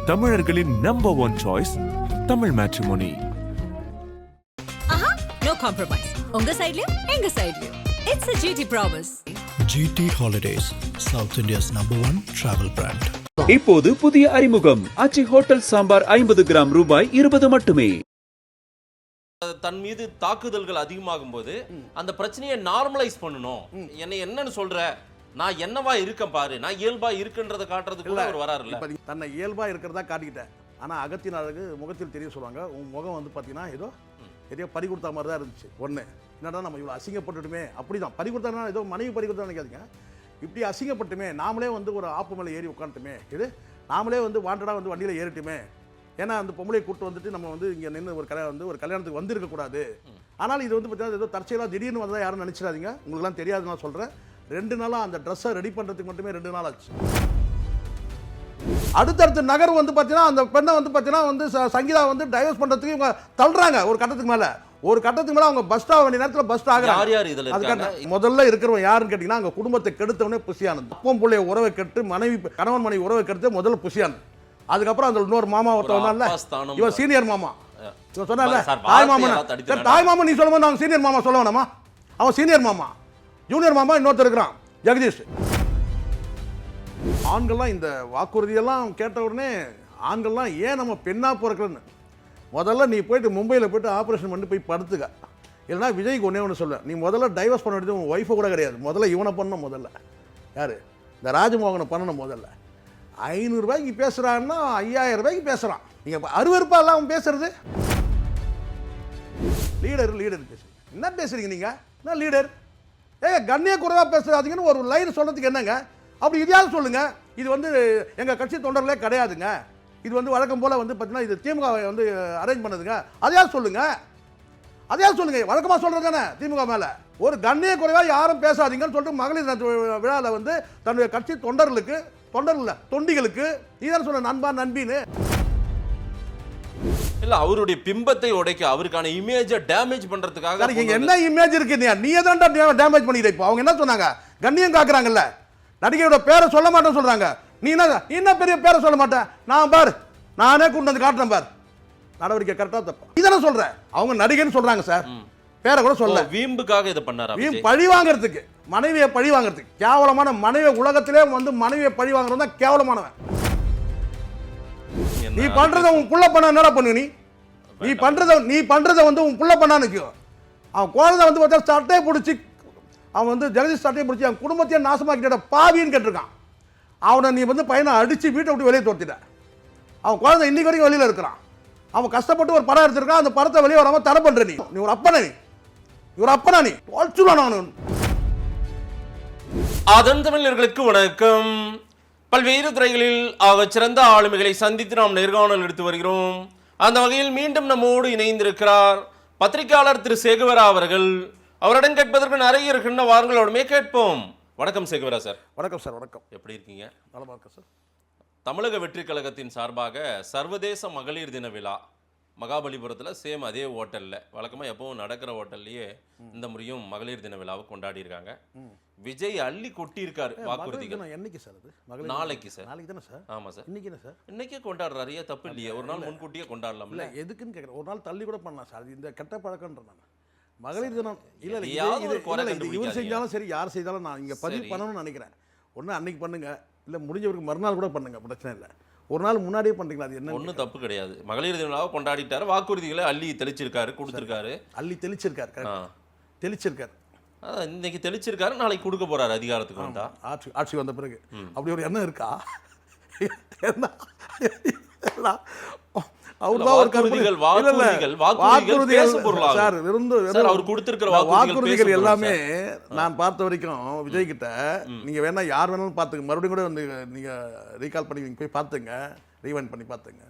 தமிழர்களின் number one choice Tamil matrimony. No compromise. உங்க சைடுலயும் எங்க சைடுலயும். It's a GT promise. GT Holidays, South India's #1 travel brand. இப்போது புதிய அறிமுகம் ஆச்சி ஹோட்டல் சாம்பார் 50 கிராம் ரூபாய் 20 மட்டுமே. தன் மீது தாக்குதல்கள் அதிகமாகும் போது அந்த பிரச்சனையை நார்மலைஸ் பண்ணணும். என்னன்னு சொல்ற, நான் என்னவா இருக்கேன் பாரு, நான் இயல்பா இருக்குன்றதை காட்டுறதுக்குள்ள அவர் வராருல்ல. தன்னை இயல்பா இருக்கிறதா காட்டிக்கிட்டேன். ஆனா அகத்தின் அழகு முகத்தில் தெரியும் சொல்லுவாங்க. உன் முகம் வந்து பாத்தீங்கன்னா ஏதோ பறி கொடுத்த மாதிரி தான் இருந்துச்சு. ஒன்று என்னடா நம்ம இவ்வளோ அசிங்கப்பட்டுட்டுமே, அப்படிதான் பறி கொடுத்தா ஏதோ மனைவி பறி கொடுத்தா நினைக்காதீங்க. இப்படி அசிங்கப்பட்டுமே, நாமளே வந்து ஒரு ஆப்பு மேலே ஏறி உட்காந்துட்டுமே, நாமளே வந்து வாண்டடாக வந்து வண்டியில் ஏறிட்டுமே. ஏன்னா அந்த பொம்பளையை கூப்பிட்டு வந்துட்டு நம்ம வந்து இங்கே நின்று ஒரு கல்யாணத்துக்கு வந்திருக்கக்கூடாது. ஆனால் இது வந்து பார்த்தீங்கன்னா ஏதோ தற்செயலாக திடீர்னு வந்தால் யாரும் நினச்சிடாதீங்க. உங்களுக்குலாம் தெரியாது நான் சொல்கிறேன். 2 நாளாக அந்த ட்ரெஸ்ஸை ரெடி பண்ணுறதுக்கு மட்டுமே 2 நாள் ஆச்சு. அடுத்தடுத்த நகர் வந்து பார்த்தீங்கன்னா அந்த பெண்ணை வந்து பார்த்தீங்கன்னா வந்து சங்கீதா வந்து டைவர்ஸ் பண்ணுறதுக்கு இவங்க தள்ளுறாங்க. ஒரு கட்டத்துக்கு மேலே அவங்க பஸ் ஸ்டாப் வேண்டிய நேரத்தில் பஸ் ஆகிறாங்க. முதல்ல இருக்கிறவங்க யாருன்னு கேட்டிங்கன்னா அங்கே குடும்பத்தை கெடுத்தவனே புசியானது. அப்பம் பிள்ளைய உறவை கெடுத்து கணவன் மனைவி உறவை கெடுத்து முதல்ல புசியானது. அதுக்கப்புறம் அந்த இன்னொரு மாமா ஒருத்தவனால இவன் சீனியர் மாமா இவன் சொன்னால தாய் மாமா நீ சொல்லும்போது நான் சீனியர் மாமா சொல்ல வேணாமா? அவன் சீனியர் மாமா, ஜூனியர் மாமா இன்னொருத்தர் இருக்கிறான் ஜெகதீஷ். ஆண்கள்லாம் இந்த வாக்குறுதியெல்லாம் கேட்ட உடனே ஆண்கள்லாம் ஏன் நம்ம பெண்ணாக பிறக்கலன்னு, முதல்ல நீ போயிட்டு மும்பையில் போய்ட்டு ஆப்ரேஷன் பண்ணி போய் படுத்துக்க. இல்லைனா விஜய்க்கு ஒன்று சொல்லுவேன், நீ முதல்ல டைவர்ஸ் பண்ண வேண்டியது உன் ஒய்ஃபை கூட கிடையாது. முதல்ல இவனை பண்ணணும். முதல்ல யார் இந்த ராஜமோகனை பண்ணணும். முதல்ல 500 ரூபாய்க்கு பேசுகிறான்னா 5000 ரூபாய்க்கு பேசுகிறான். நீங்கள் அருவருப்பா எல்லாம் அவன் பேசுறது. லீடர் பேசுறீங்க, என்ன பேசுறீங்க நீங்கள்? என்ன லீடர்? கண்ணிய குறைவாக பேசுறாதீங்கன்னு ஒரு லைன் சொல்கிறதுக்கு என்னங்க? அப்படி இதையாவது சொல்லுங்க. இது வந்து எங்கள் கட்சி தொண்டர்களே கிடையாதுங்க, இது வந்து வழக்கம் போல் வந்து பார்த்தீங்கன்னா இது திமுக வந்து அரேஞ்ச் பண்ணதுங்க, அதையாவது சொல்லுங்க. வழக்கமாக சொல்கிறது தானே திமுக மேலே. ஒரு கண்ணிய குறைவாக யாரும் பேசாதீங்கன்னு சொல்லிட்டு மகளிர் விழாவில் வந்து தன்னுடைய கட்சி தொண்டிகளுக்கு நீதான் சொன்ன நண்பா நண்பின்னு. இல்ல அவருடைய பிம்பத்தை உடைக்க, அவருக்கான இமேஜை டேமேஜ் பண்றதுக்காக என்ன இமேஜ் இருக்கு? நீ தான் டேமேஜ் பண்ணிட்ட. இப்போ அவங்க என்ன சொன்னாங்க? கண்ணியம் காக்குறாங்கல்ல, நடிகையோட பேரை சொல்ல மாட்டேன்னு சொல்றாங்க. நீ என்ன பெரிய பேரை சொல்ல மாட்டேன், நானே கொண்டு வந்து காட்டுறேன் பார். நடவடிக்கை கரெக்டா தப்பா இதான சொல்றேன். அவங்க நடிகைன்னு சொல்றாங்க சார், பேரை கூட சொல்ல. வீம்புக்காக இதை பண்ணாரா? பழி வாங்குறதுக்கு, மனைவியை பழி வாங்குறதுக்கு. கேவலமான மனைவி, உலகத்திலே வந்து மனைவியை பழி வாங்குறது தான் கேவலமானவன். நீ பண்றத உன் புள்ள பண்ண என்னடா பண்ணு? நீ பண்றத வந்து உன் புள்ள பண்ணா நிற்கும். அவன் குழந்தை வந்து பார்த்தா சட்டையை பிடிச்சி, அவன் வந்து ஜெகதீஷ் சட்டையை பிடிச்சி அவன் குடும்பத்தையே நாசமாக்கிட்ட பாவின்னு கேட்டிருக்கான். அவனை நீ வந்து பையனை அடிச்சு வீட்டை விட்டு வெளியே தோர்த்திட்ட. அவன் குழந்தை இன்னைக்கு வரைக்கும் வெளியில் இருக்கிறான். அவன் கஷ்டப்பட்டு ஒரு படம் எடுத்திருக்கான். அந்த படத்தை வெளியே வராமல் தடை பண்ற. நீ ஒரு அப்பனா நீ நான். அதன் தமிழர்களுக்கு வணக்கம். பல்வேறு துறைகளில் சிறந்த ஆளுமைகளை சந்தித்து நாம் நேர்காணல் எடுத்து வருகிறோம். அந்த வகையில் மீண்டும் நம்மோடு இணைந்திருக்கிறார் பத்திரிகையாளர் திரு சேகுவரா அவர்கள். அவருடன் கேட்பதற்கு நிறைய இருக்கின்ற வாரங்களோடுமே கேட்போம். வணக்கம் சேகுவரா சார். வணக்கம் சார். வணக்கம். எப்படி இருக்கீங்க? நலமா இருக்கேன் சார். தமிழக வெற்றி கழகத்தின் சார்பாக சர்வதேச மகளிர் தின விழா மகாபலிபுரத்தில் சேம் அதே ஹோட்டலில், வழக்கமாக எப்பவும் நடக்கிற ஹோட்டல்லையே இந்த முறையும் மகளிர் தின விழாவை கொண்டாடி இருக்காங்க. விஜய் அள்ளி கொட்டியிருக்காரு வாக்குறுதிகள். என்னைக்கு சார் அது? நாளைக்கு சார். நாளைக்கு தானே சார்? ஆமாம் சார். இன்னைக்கு என்ன சார்? இன்னைக்கே கொண்டாடுறாரு, ஏன் தப்பு இல்லையே? ஒரு நாள் முன்கூட்டியே கொண்டாடலாம். இல்லை எதுக்குன்னு கேட்குறேன். ஒரு நாள் தள்ளி கூட பண்ணலாம் சார். இந்த கெட்ட பழக்கன்ற நான் மகளிர் தினம் இல்லை இவர் செஞ்சாலும் சரி, யார் செய்தாலும் நான் இங்கே பதிவு பண்ணணும்னு நினைக்கிறேன். ஒன்று அன்னைக்கு பண்ணுங்க, இல்லை முடிஞ்சவருக்கு மறுநாள் கூட பண்ணுங்க, பிரச்சனை இல்லை. ஒரு நாள் முன்னாடியே பண்ணுறீங்களா? அது என்ன ஒன்றும் தப்பு கிடையாது. மகளிர் தினாவை கொண்டாடிட்டாரு, வாக்குறுதிகளை அள்ளி தெளிச்சிருக்காரு, கொடுத்துருக்காரு. தெளிச்சிருக்காரு. இன்னைக்கு தெளிச்சிருக்காரு, நாளைக்கு கொடுக்க போறாரு அதிகாரத்துக்கு வந்தா. ஆட்சி வந்த பிறகு அப்படி ஒரு எண்ணம் இருக்கா? வாக்குறுதிகள் எல்லாமே நான் பார்த்த வரைக்கும் விஜய் கிட்ட நீங்க வேணா யார் வேணாலும் பாத்துங்க, மறுபடியும் கூட வந்து நீங்க ரீகால் பண்ணி போய் பாத்துங்க, ரீவைண்ட் பண்ணி பாத்துங்க.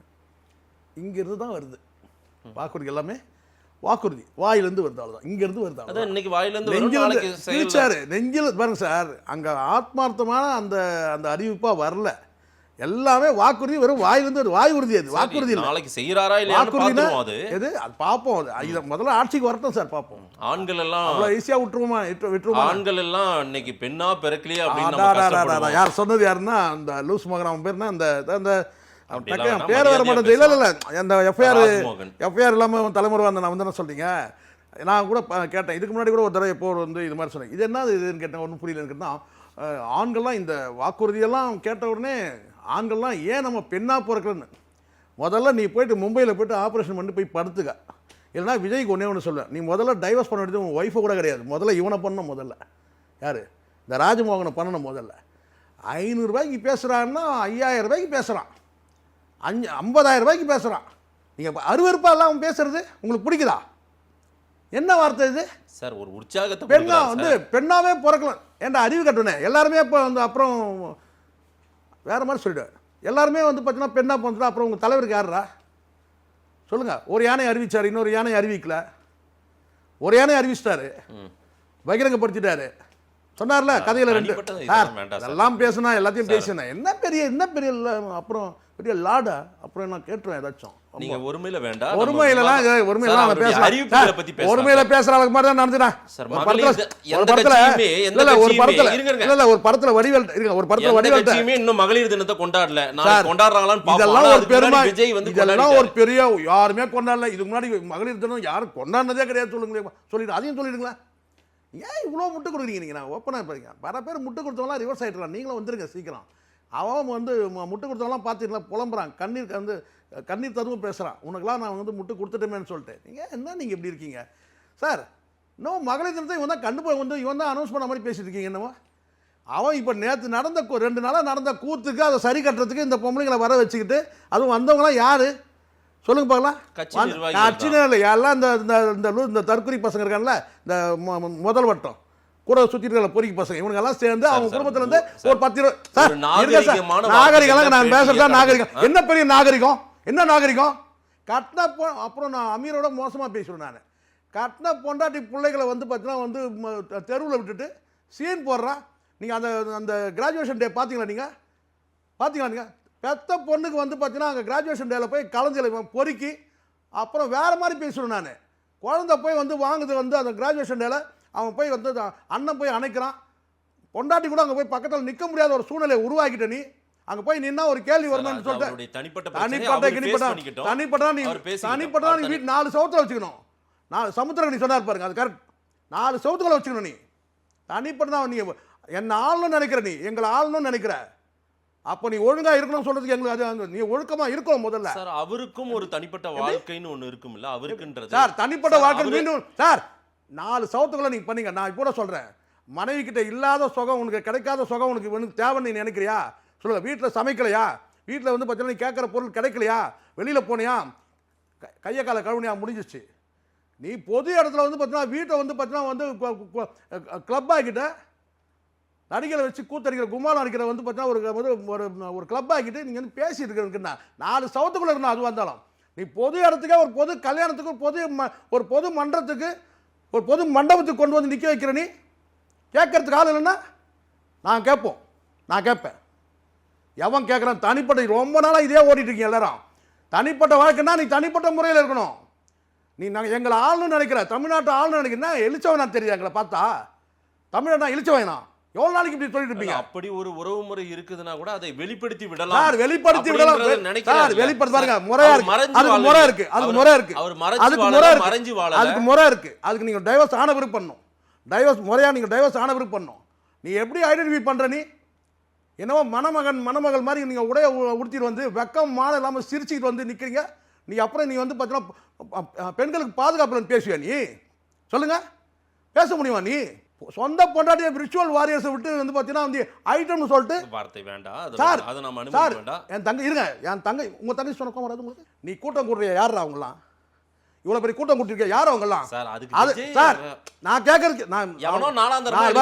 இங்க இருந்து தான் வருது வாக்குறுதி எல்லாமே. வாக்குறுதி வாயிலிருந்து வருது, அவ்வளவுதான். இங்க இருந்து வருது. இன்னைக்கு வாயிலிருந்து நெஞ்சில் பாருங்க சார். அங்க ஆத்மார்த்தமான அந்த அந்த அறிவிப்பா வரல. எல்லாமே வாக்குறுதி, வெறும் வாயிலிருந்து வாய் உறுதி. அது வாக்குறுதி நாளைக்கு செய்யறாரா இல்லையான்னு பாப்போம். அது பாப்போம். அது முதல்ல ஆட்சிக்கு வரட்டும் சார், பாப்போம். ஆண்கள் எல்லாம் அவ்வளவு ஈஸியா விட்டுருவோமா? ஆண்கள் எல்லாம் இன்னைக்கு பெண்ணா பிறக்கலையே அப்படின்னு யார் சொன்னது? யாருன்னா அந்த லூஸ் மகன், அவன் பேர்னா அந்த அப்படிலாம் பேர் வர மாட்டேன். இல்லை அந்த ராஜ்மோகன். எஃப்ஐஆர் இல்லாமல் தலைமுறை வந்த நான் வந்து என்ன சொல்றீங்க. நான் கூட கேட்டேன் இதுக்கு முன்னாடி கூட ஒரு தடவை எப்போ வந்து இது மாதிரி சொன்னேன். இது என்ன இதுன்னு கேட்டேன். ஒன்றும் புரியலன்னு கேட்டால் ஆண்கள்லாம் இந்த வாக்குறுதியெல்லாம் கேட்ட உடனே ஆண்கள்லாம் ஏன் நம்ம பெண்ணாக பிறக்கலன்னு முதல்ல நீ போயிட்டு மும்பையில் போயிட்டு ஆப்ரேஷன் பண்ணி போய் படுத்துக்க. இல்லைனா விஜய்க்கு ஒன்றே சொல்லுவேன், நீ முதல்ல டைவர்ஸ் பண்ண வேண்டியது உங்கள் ஒய்ஃபை கூட கிடையாது. முதல்ல இவனை பண்ணணும். முதல்ல யார் இந்த ராஜமோகனை பண்ணணும். முதல்ல 500 ரூபாய்க்கு பேசுகிறான்னா 5000 ரூபாய்க்கு பேசுகிறான், 50,000 ரூபாய்க்கு பேசுகிறான். நீங்கள் அருவருப்பாக எல்லாம் அவன் பேசுறது உங்களுக்கு பிடிக்குதா? என்ன வார்த்தை இது சார்? ஒரு உற்சாகத்தை பெண்ணா வந்து பெண்ணாவே பிறக்கலாம். ஏன்டா அறிவு கட்டுனே எல்லாருமே இப்போ வந்து அப்புறம் வேற மாதிரி சொல்லிடுவேன். எல்லாருமே வந்து பார்த்தீங்கன்னா பெண்ணா போந்துட்டா அப்புறம் உங்கள் தலைவருக்கு யாருடா சொல்லுங்க. ஒரு யானை அறிவிச்சார், இன்னொரு யானை அறிவிக்கல. ஒரு யானை அறிவிச்சிட்டாரு, பகிரங்கப்படுத்திட்டாரு. சொன்னார்ல கதையில 2 அதெல்லாம் பேசினா எல்லாத்தையும் பேசினேன். என்ன பெரிய அப்புறம் பெரிய லாடா அப்புறம் நான் கேட்டுருவேன் ஏதாச்சும். நீங்க ஒருமையில வேண்டாம். ஒருமையில பேசுற அளவுக்கு மாதிரி தான் நடந்துட்டேன். ஒரு படத்துல வடிவேல் ஒரு படத்துல வடிவேல் இன்னும் மகளிர் தினத்தை கொண்டாடல. கொண்டாடுறாங்களான்னு இதெல்லாம் ஒரு பெருமை. இதெல்லாம் ஒரு பெரிய யாருமே கொண்டாடல. இதுக்கு முன்னாடி மகளிர் தினம் யாரும் கொண்டாடினதே கிடையாது. சொல்லுங்க, சொல்லிட்டு அதையும் சொல்லிடுங்களா. ஏன் இவ்வளோ முட்டை கொடுக்குறீங்க நீங்கள்? நான் ஓப்பனாக இருப்பீங்க. பல பேர் முட்டை கொடுத்தவங்களாம் ரிவர்ஸ் ஆகிட்டுலாம். நீங்களும் வந்துருங்க சீக்கிரம். அவன் வந்து முட்டை கொடுத்தவங்களாம் பார்த்துக்கலாம் புலம்புறான், கண்ணீர் ததுவும் பேசுகிறான். உனக்குலாம் நான் வந்து முட்டை கொடுத்துட்டேமேன்னு சொல்லிட்டு. நீங்கள் இப்படி இருக்கீங்க சார்? இன்னும் மகளிர் தினத்தை இவன் தான் வந்து இவன் தான் அனௌன்ஸ் பண்ண மாதிரி பேசிட்டு இருக்கீங்க. என்னவோ அவன் இப்போ நேற்று நடந்த 2 நாளாக நடந்த கூத்துக்கு அதை சரி கட்டுறதுக்கு இந்த பொம்பளைங்களை வர வச்சுக்கிட்டு அதுவும் வந்தவங்களாம் யார் சொல்லுங்க பார்க்கலாம். கட்சினே இல்லை எல்லாம் இந்த தற்கொலை பசங்க இருக்காங்கல்ல, இந்த முதல் வட்டம் கூட சுற்றிட்டு பொறிக்கு பசங்க, இவங்கெல்லாம் சேர்ந்து அவங்க குடும்பத்துல இருந்து ஒரு 10 சார் நாகரிகம். நான் பேசுறதா நாகரிகம்? என்ன பெரிய நாகரிகம்? என்ன நாகரிகம்? கட்டின அப்புறம் நான் அமீரோட மோசமாக பேசுவேன். நான் கட்டின பொண்டாட்டி பிள்ளைகளை வந்து பார்த்தீங்கன்னா வந்து தெருவில் விட்டுட்டு சீன் போடுறான். நீங்கள் அந்த கிராஜுவேஷன் டே பார்த்தீங்களா? நீங்கள் பெத்த பொண்ணுக்கு வந்து பார்த்தீங்கன்னா அங்கே கிராஜுவேஷன் டேல போய் கலைஞர் பொறுக்கி அப்புறம் வேறு மாதிரி பேசுவேன். நான் குழந்தை போய் வந்து வாங்குது வந்து அந்த கிராஜுவேஷன் டேல அவன் போய் வந்து அண்ணன் போய் அணைக்கிறான். பொண்டாட்டி கூட அங்கே போய் பக்கத்தில் நிற்க முடியாத ஒரு சூழ்நிலையை உருவாக்கிட்ட. நீ அங்கே போய் நின்னா ஒரு கேள்வி வருமானு சொல்லிட்டு தனிப்பட்ட நீ வீட்டு 4 சவுத்துல வச்சுக்கணும். 4 சமுத்திரம் நீ சொன்னார் பாருங்க, அது கரெக்ட். 4 சவுத்துக்களை வச்சுக்கணும். நீ தனிப்பட்ட தான். நீ என்ன ஆளணும்னு நினைக்கிற, நீ எங்களை ஆளணும்னு நினைக்கிற. அப்ப நீ ஒழுங்கா இருக்கணும் சொல்றதுக்கு எங்களுக்கு அது நீ ஒழுக்கமா இருக்கணும் முதல்ல. சார் அவருக்கும் ஒரு தனிப்பட்ட வாழ்க்கைன்னு ஒண்ணு இருக்கும்ல அவருக்குன்றது. சார் தனிப்பட்ட வாழ்க்கை மீண்டும் சார் 4 சவுத்துக்களை நீங்க பண்ணீங்க. நான் இப்போ சொல்றேன், மனைவி கிட்ட இல்லாத சுகம் உனக்கு கிடைக்காத சுகம் உனக்கு தேவைன்னு நீ நினைக்கிறியா? சொல்லுங்க. வீட்டில் சமைக்கலையா? வீட்டில் வந்து பார்த்தீங்கன்னா நீ கேட்குற பொருள் கிடைக்கலையா? வெளியில் போனியா? கையை காலை கழுவுனியா? முடிஞ்சிச்சு. நீ பொது இடத்துல வந்து பார்த்தீங்கன்னா வீட்டை வந்து பார்த்தீங்கன்னா வந்து கிளப் ஆகிட்ட நடிகளை வச்சு கூத்தடிக்கிற கும்மாலம் அடிக்கிற வந்து பார்த்தீங்கன்னா ஒரு கிளப் ஆகிட்டு நீங்கள் வந்து பேசிட்டு இருக்கிறதுக்குன்னா 4 சவுத்துக்குள்ள இருக்கணும். அது வந்தாலும் நீ பொது இடத்துக்கே ஒரு பொது கல்யாணத்துக்கு ஒரு பொது மன்றத்துக்கு ஒரு பொது மண்டபத்துக்கு கொண்டு வந்து நிற்க வைக்கிற நீ கேட்கறதுக்கு ஆள் இல்லைன்னா நான் கேட்பேன். எவன் கேட்குறான்? தனிப்பட்ட ரொம்ப நாளாக இதே ஓடிட்டு இருக்கீங்க எல்லாரும். தனிப்பட்ட வாழ்க்கைன்னா நீ தனிப்பட்ட முறையில் இருக்கணும். நீ நாங்கள் எங்களை ஆளுன்னு நினைக்கிற, தமிழ்நாட்டு ஆளுன்னு நினைக்கிறேன்னா எழுச்சவனா தெரியுது எங்களை பார்த்தா? தமிழ்நாடு இழிச்சவனா? எவ்வளவு நாளைக்கு இப்படி சொல்லிட்டு இருப்பீங்க? அப்படி ஒரு உறவு முறை இருக்குதுன்னா கூட அதை வெளிப்படுத்தி விடலாம். சார் வெளிப்படுத்தி விடலாம். சார் வெளிப்படுத்தி பாருங்க, முறையா இருக்கு. அதுக்கு முறை இருக்கு. அதுக்கு முறை இருக்கு. அதுக்கு முறை இருக்கு. அதுக்கு நீங்க டைவர்ஸ் ஆன விருப்பம் பண்ணணும். டைவர்ஸ் முறையா நீங்க டைவர்ஸ் ஆன விருப்பம் பண்ணணும். நீ எப்படி ஐடென்டிஃபை பண்ற? நீ என்னவோ மணமகள் மாதிரி நீங்க உடைய உடுத்திட்டு வந்து வெக்கம் மான இல்லாமல் சிரிச்சுக்கிட்டு வந்து நிற்கிறீங்க. நீ அப்புறம் நீ வந்து பார்த்தீங்கன்னா பெண்களுக்கு பாதுகாப்பு பேசுவியா? நீ சொல்லுங்க, பேச முடியுமா? நீ சொந்த பொண்டாட்டிய விர்ச்சுவல் வாரியர்ஸை விட்டு வந்து பார்த்தீங்கன்னா வந்து ஐட்டம்னு சொல்லிட்டு வார்த்தை வேண்டாம். சார் என் தங்கை இருங்க, என் தங்கை உங்க தங்கை சொன்னக்கும் வராது உங்களுக்கு. நீ கூட்டம் கூட்டுறிய யார் அவங்களாம்? இவ்வளவு பெரிய கூட்டம் கூட்டிருக்க யார் அவங்கலாம்? சார் நான் கேட்கறதுக்கு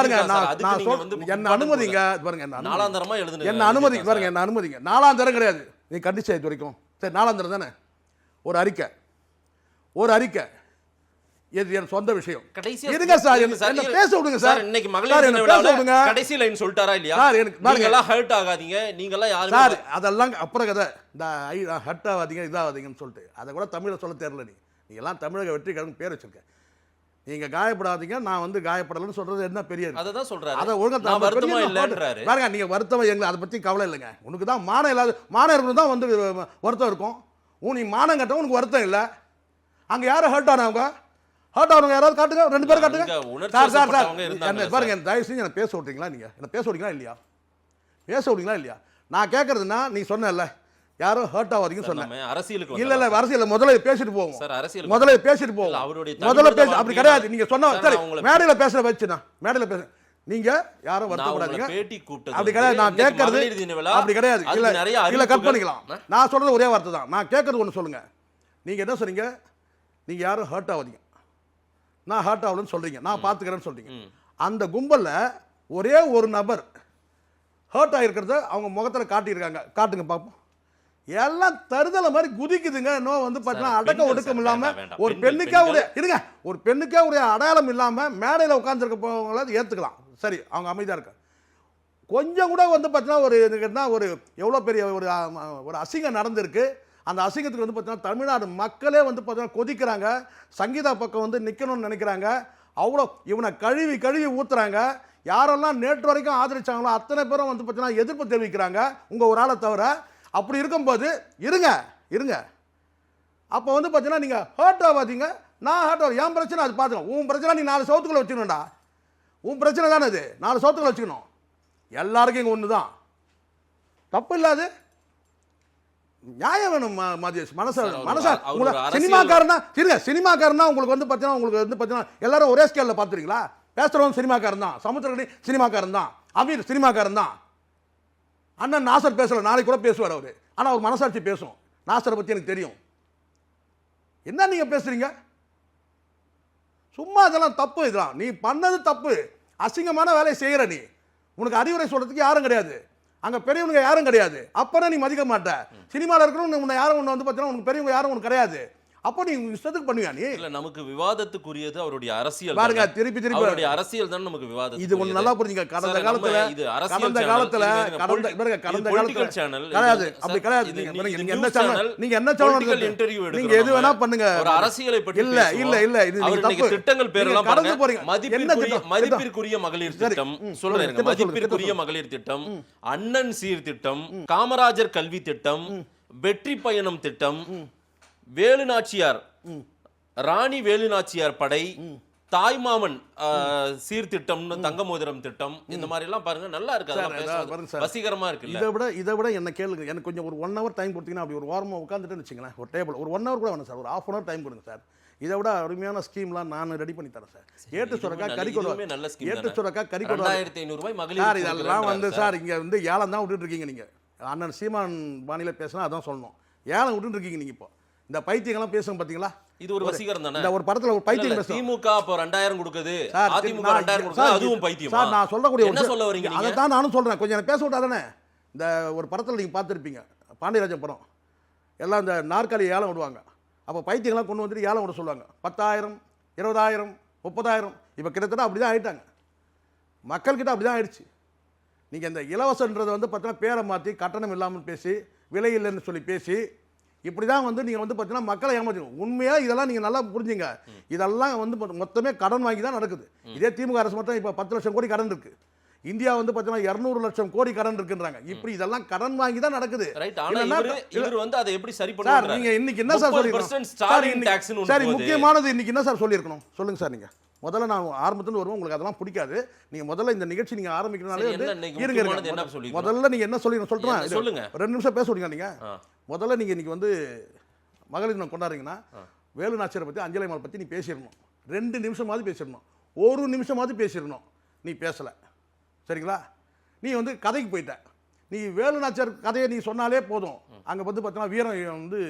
என்ன அனுமதிங்க பாருங்க. என்ன அனுமதி பாருங்க, என்ன அனுமதிங்க. 4ஆம் தரம் கிடையாது. நீ கண்டிச்சா இது வரைக்கும் சரி 4ஆம் தரம் தானே? ஒரு அறிக்கை இது என் சொந்த விஷயம். இருங்க சார், என்ன பேச விடுங்க சார். இன்னைக்கு மகளிர் தின விழாவுல கடைசி லைன் சொல்லிட்டாரா இல்லையா? நீங்க எல்லாம் ஹர்ட் ஆகாதீங்க, நீங்க எல்லாம் யாரும் சார் அதெல்லாம் அப்புறம் கதை. இந்த ஹர்ட் ஆகாதீங்க இதாகாதீங்கன்னு சொல்லிட்டு அதை கூட தமிழ்ல சொல்ல தெரியல. நீ எல்லாம் தமிழக வெற்றி கழகம் பேர் வச்சிருக்க. நீங்கள் காயப்படாதீங்க, நான் வந்து காயப்படலைன்னு சொல்கிறது என்ன பெரிய இருக்கு? அதை தான் சொல்றாரு. அதை ஒழுங்கா நான் வருத்தமா இல்லைன்றாரு. பாருங்க, நீங்கள் வருத்தம் எங்களுக்கு அதை பற்றி கவலை இல்லைங்க. உனக்கு தான் மானம் இல்லாத, மானம் இருக்கணும் தான் வந்து வருத்தம் இருக்கும். நீ மானம் கட்டவும் உனக்கு வருத்தம் இல்லை. அங்கே யாரும் ஹர்ட் ஆனவங்க, ஹர்ட் ஆனவங்க யாராவது காட்டுங்க, 2 பேர் காட்டுங்க. என்ன பாருங்க, தயவு செஞ்சு என்ன பேச விட்றீங்களா? நீங்கள் என்ன பேச விட்றீங்களா இல்லையா? பேச விட்றீங்களா இல்லையா? நான் கேட்கறதுன்னா நீ சொன்னல யாரும் ஹர்ட் ஆகாதீங்கன்னு சொன்னேன். அரசியலுக்கு இல்ல அரசியல் முதல்ல பேசிட்டு போவோம் சார். அரசியல் முதல்ல பேசிட்டு போவோம். முதல்ல பேசி அப்படி கிடையாது. நீங்க சொன்ன சரி மேடையில பேசுற வச்சுனா மேடையில பேச நீங்க யாரும் வருத்தப்படாதீங்க. பேட்டி கூப்பிட்டது அப்படி கிடையாது. நான் கேட்கறது அப்படி கிடையாது. இல்ல கட் பண்ணிக்கலாம். நான் சொல்றது ஒரே வார்த்தை தான். நான் கேட்கறது ஒன்று சொல்லுங்க. நீங்க என்ன சொல்றீங்க? நீங்க யாரும் ஹர்ட் ஆகாதீங்க, நான் ஹர்ட் ஆகலன்னு சொல்றீங்க, நான் பாத்துக்கிறேன்னு சொல்றீங்க. அந்த கும்பல்ல ஒரே ஒரு நபர் ஹர்ட் ஆகிருக்கிறத அவங்க முகத்தில் காட்டியிருக்காங்க. காட்டுங்க பார்ப்போம். எல்லாம் தருதலை மாதிரி குதிக்குதுங்க. இன்னும் வந்து பார்த்தீங்கன்னா அடக்க ஒடுக்கம் இல்லாமல் ஒரு பெண்ணுக்கே உடைய இருங்க, ஒரு பெண்ணுக்கே உடைய அடையாளம் இல்லாமல் மேடையில் உட்காந்துருக்க போவங்கள ஏற்றுக்கலாம். சரி, அவங்க அமைதியாக இருக்க. கொஞ்சம் கூட வந்து பார்த்தீங்கன்னா ஒரு எவ்வளோ பெரிய ஒரு அசிங்கம் நடந்திருக்கு. அந்த அசிங்கத்துக்கு வந்து பார்த்தீங்கன்னா தமிழ்நாடு மக்களே வந்து பார்த்தீங்கன்னா கொதிக்கிறாங்க. சங்கீதா பக்கம் வந்து நிற்கணும்னு நினைக்கிறாங்க. அவ்வளோ இவனை கழுவி கழுவி ஊற்றுறாங்க. யாரெல்லாம் நேற்று வரைக்கும் ஆதரிச்சாங்களோ அத்தனை பேரும் வந்து பார்த்தீங்கன்னா எதிர்ப்பு தெரிவிக்கிறாங்க, உங்கள் ஒரு ஆளை தவிர. அப்படி இருக்கும்போது இருங்க அப்போ வந்து பார்த்தீங்கன்னா நீங்கள் ஹர்ட் ஆகாதீங்க, நான் ஹர்ட் ஆகும். என் பிரச்சனை அது பார்த்துக்கணும். உன் பிரச்சனை நீ 4 சவுத்துக்குள்ள வச்சுக்கணும்டா. உன் பிரச்சனை தானே அது, 4 சவுத்துக்குள்ள வச்சுக்கணும். எல்லாருக்கும் இங்கே ஒன்று தான், தப்பு இல்லாது நியாயம் வேணும். மனசா சினிமாக்காரனா உங்களுக்கு வந்து பார்த்தீங்கன்னா எல்லாரும் ஒரே ஸ்கேலில் பார்த்துறீங்களா? பேசுறவன் சினிமாக்காரன் தான், சமுத்திரக்கணி சினிமாக்காரன் தான், அமீர் சினிமாக்காரன் தான். அண்ணன் நாசர் பேசல, நாளைக்கு கூட பேசுவார் அவரு. ஆனால் அவர் மனசாட்சி பேசும். நாசரை பற்றி எனக்கு தெரியும். என்ன நீங்க பேசுறீங்க? சும்மா இதெல்லாம் தப்பு. இதெல்லாம் நீ பண்ணது தப்பு, அசிங்கமான வேலையை செய்யற. நீ உனக்கு அறிவுரை சொல்றதுக்கு யாரும் கிடையாது, அங்க பெரியவங்க யாரும் கிடையாது. அப்பனா நீ மதிக்க மாட்ட. சினிமாவில் இருக்கிறவங்க உன்னை யாரும் ஒன்று வந்து பார்த்தீங்கன்னா உனக்கு பெரியவங்க யாரும் உனக்கு கிடையாது. அப்போ நீ இஷ்டத்துக்கு பண்ணுவியா? நீ இல்ல, நமக்கு விவாதத்துக்குரியது அவருடைய அரசியல் பாருங்க. திருப்பி அவருடைய அரசியல் தான் நமக்கு விவாதம். இது ஒண்ணு நல்லா புரிஞ்சுங்க. கடந்த காலத்துல சேனல் கிடையாது, அப்படி கிடையாது. நீங்க என்ன சேனல், நீங்க என்ன சேனல் இன்டர்வியூ எடுங்க, நீங்க எது வேணா பண்ணுங்க. ஒரு அரசியலை பற்றி இல்ல இது நீங்க தப்பு. திட்டங்கள் பேரெல்லாம் கடந்து போறீங்க. மதிப்பிற்குரிய மகளிர் திட்டம் சொல்றேன். மதிப்பிற்குரிய மகளிர் திட்டம், அண்ணன் சீர்திட்டம், காமராஜர் கல்வி திட்டம், வெற்றி பயணம் திட்டம், வேலுநாச்சியார் ராணி வேலுநாச்சியார் படை, தாய்மாமன் சீர்திட்டம், தங்க மோதிரம் திட்டம், இந்த மாதிரி எல்லாம் பாருங்க நல்லா இருக்கு, வசீகரமா இருக்கு. இதை விட என்ன கேளுங்க. எனக்கு கொஞ்சம் ஒரு 1 hour டைம் கொடுத்தீங்கன்னா அப்படி ஒரு வாரமா உட்காந்துட்டு வச்சுங்களேன். ஒரு டேபிள் ஒரு 1 hour கூட வேணும் சார், ஒரு 1/2 hour டைம் கொடுங்க சார். இதை விட அருமையான ஸ்கீம்லாம் நான் ரெடி பண்ணி தரேன் சார். ஏட்டு சுரக்கா கறிக்கொடுவா, ஏட்டு சுரக்கா கறிக்கொடுவா, 2500 ரூபாய் மகளிர் இதெல்லாம் வந்து சார் இங்க வந்து ஏலம் தான் விட்டுட்டு இருக்கீங்க. நீங்க அண்ணன் சீமான் பாணியில பேசினா அதான் சொல்லணும். ஏலம் விட்டுட்டு இருக்கீங்க நீங்க. இப்போ இந்த பைத்தியங்கள்லாம் பேசும் பாத்தீங்களா? இது ஒரு வசீகரம் தானே. இந்த ஒரு படத்துல ஒரு பைத்தியம் பேசும். திமுக அப்ப 2000 கொடுக்குது, அதிமுக 2000 கொடுக்குது, அதுவும் பைத்தியம் சார். நான் சொல்லக்கூடிய என்ன சொல்ல வரீங்க? அதை தான் நானும் சொல்றேன். கொஞ்சம் எனக்கு பேச விட்டாதானே. இந்த ஒரு படத்துல நீங்க பார்த்துருப்பீங்க, பாண்டியராஜன் படம். எல்லாம் இந்த நாற்காலி ஏலம் விடுவாங்க. அப்போ பைத்தியங்கள்லாம் கொண்டு வந்துட்டு ஏலம் விட சொல்லுவாங்க. 10,000, 20,000, 30,000. இப்போ கிட்டத்தட்ட அப்படி தான் ஆகிட்டாங்க. மக்கள்கிட்ட அப்படி தான் ஆயிடுச்சு. நீங்கள் இந்த இலவசன்றதை வந்து பார்த்தீங்கன்னா பேரை மாற்றி கட்டணம் இல்லாமல் பேசி, விலை இல்லைன்னு சொல்லி பேசி, இப்படி தான் வந்து நீங்கள் வந்து பார்த்தீங்கன்னா மக்களை ஏமாற்றணும். உண்மையாக இதெல்லாம் நீங்கள் நல்லா புரிஞ்சுங்க. இதெல்லாம் வந்து மொத்தமே கடன் வாங்கி தான் நடக்குது. இதே திமுக அரசு மட்டும் இப்போ 10 லட்சம் கோடி கடன் இருக்குது. இந்தியா வந்து பார்த்தீங்கன்னா 200 லட்சம் கோடி கடன் இருக்குன்றாங்க. இப்படி இதெல்லாம் கடன் வாங்கி தான் நடக்குது. இவர் வந்து அதை எப்படி சரி பண்ணுவாங்க? நீங்க இன்னைக்கு என்ன சார் சொல்லிருக்கணும்? சரி, முக்கியமானது இன்னைக்கு என்ன சார் சொல்லியிருக்கணும் சொல்லுங்க சார். நீங்க முதல்ல நான் ஆரம்பத்துல வருவோம், உங்களுக்கு அதெல்லாம் பிடிக்காது. நீங்க முதல்ல இந்த நிகழ்ச்சி நீங்க ஆரம்பிக்கிறனாலே இருங்க. முதல்ல நீங்க என்ன சொல்றேன் சொல்லுங்க. 2 நிமிஷம் பேச விடுங்க. நீங்க முதல்ல நீங்க இன்னைக்கு வந்து மகளிர் தினம் கொண்டாடுறீங்கன்னா வேலு நாச்சியாரை பத்தி, அஞ்சலை மால் பத்தி நீ பேசிடணும். 2 நிமிஷமாவது பேசிடணும், 1 நிமிஷமாவது பேசிடணும். நீ பேசல, சரிங்களா? நீ வந்து கதைக்கு போயிட்ட. நீ வேலு நாச்சியார் கதையை நீ சொன்னாலே போதும். அங்கே வந்து பார்த்தீங்கன்னா வீரம் வந்து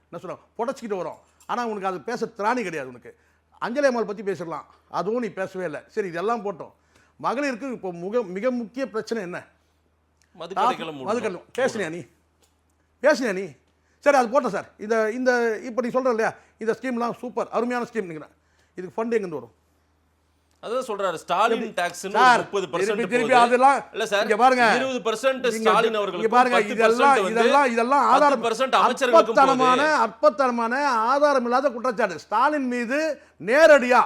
என்ன சொல்ல புடச்சிக்கிட்டு வரும். ஆனால் உனக்கு அது பேச திராணி கிடையாது. உனக்கு அஞ்சலி அம்மாள் பற்றி பேசிடலாம், அதுவும் நீ பேசவே இல்லை. சரி, இதெல்லாம் போட்டோம். மகளிருக்கு இப்போ மிக முக்கிய பிரச்சனை என்ன? மதுக்கல்லும் பேசினியா நீ? சரி, அது போட்டோம் சார். இந்த இப்போ நீ சொல்கிற இல்லையா, இந்த ஸ்கீம்லாம் சூப்பர் அருமையான ஸ்கீம். நீங்கள் இதுக்கு ஃபண்ட் எங்கேருந்து வரும்? அதான் சொல்றாரு, ஸ்டாலின் டாக்ஸ் 30% திருப்பி அதெல்லாம் இல்ல சார். இங்க பாருங்க, 20% ஸ்டாலின் அவர்களுக்கு பாருங்க. இதெல்லாம் ஆதாரம், அற்பத்தனமான ஆதாரம் இல்லாத குற்றச்சாட்டு. ஸ்டாலின் மீது நேரடியா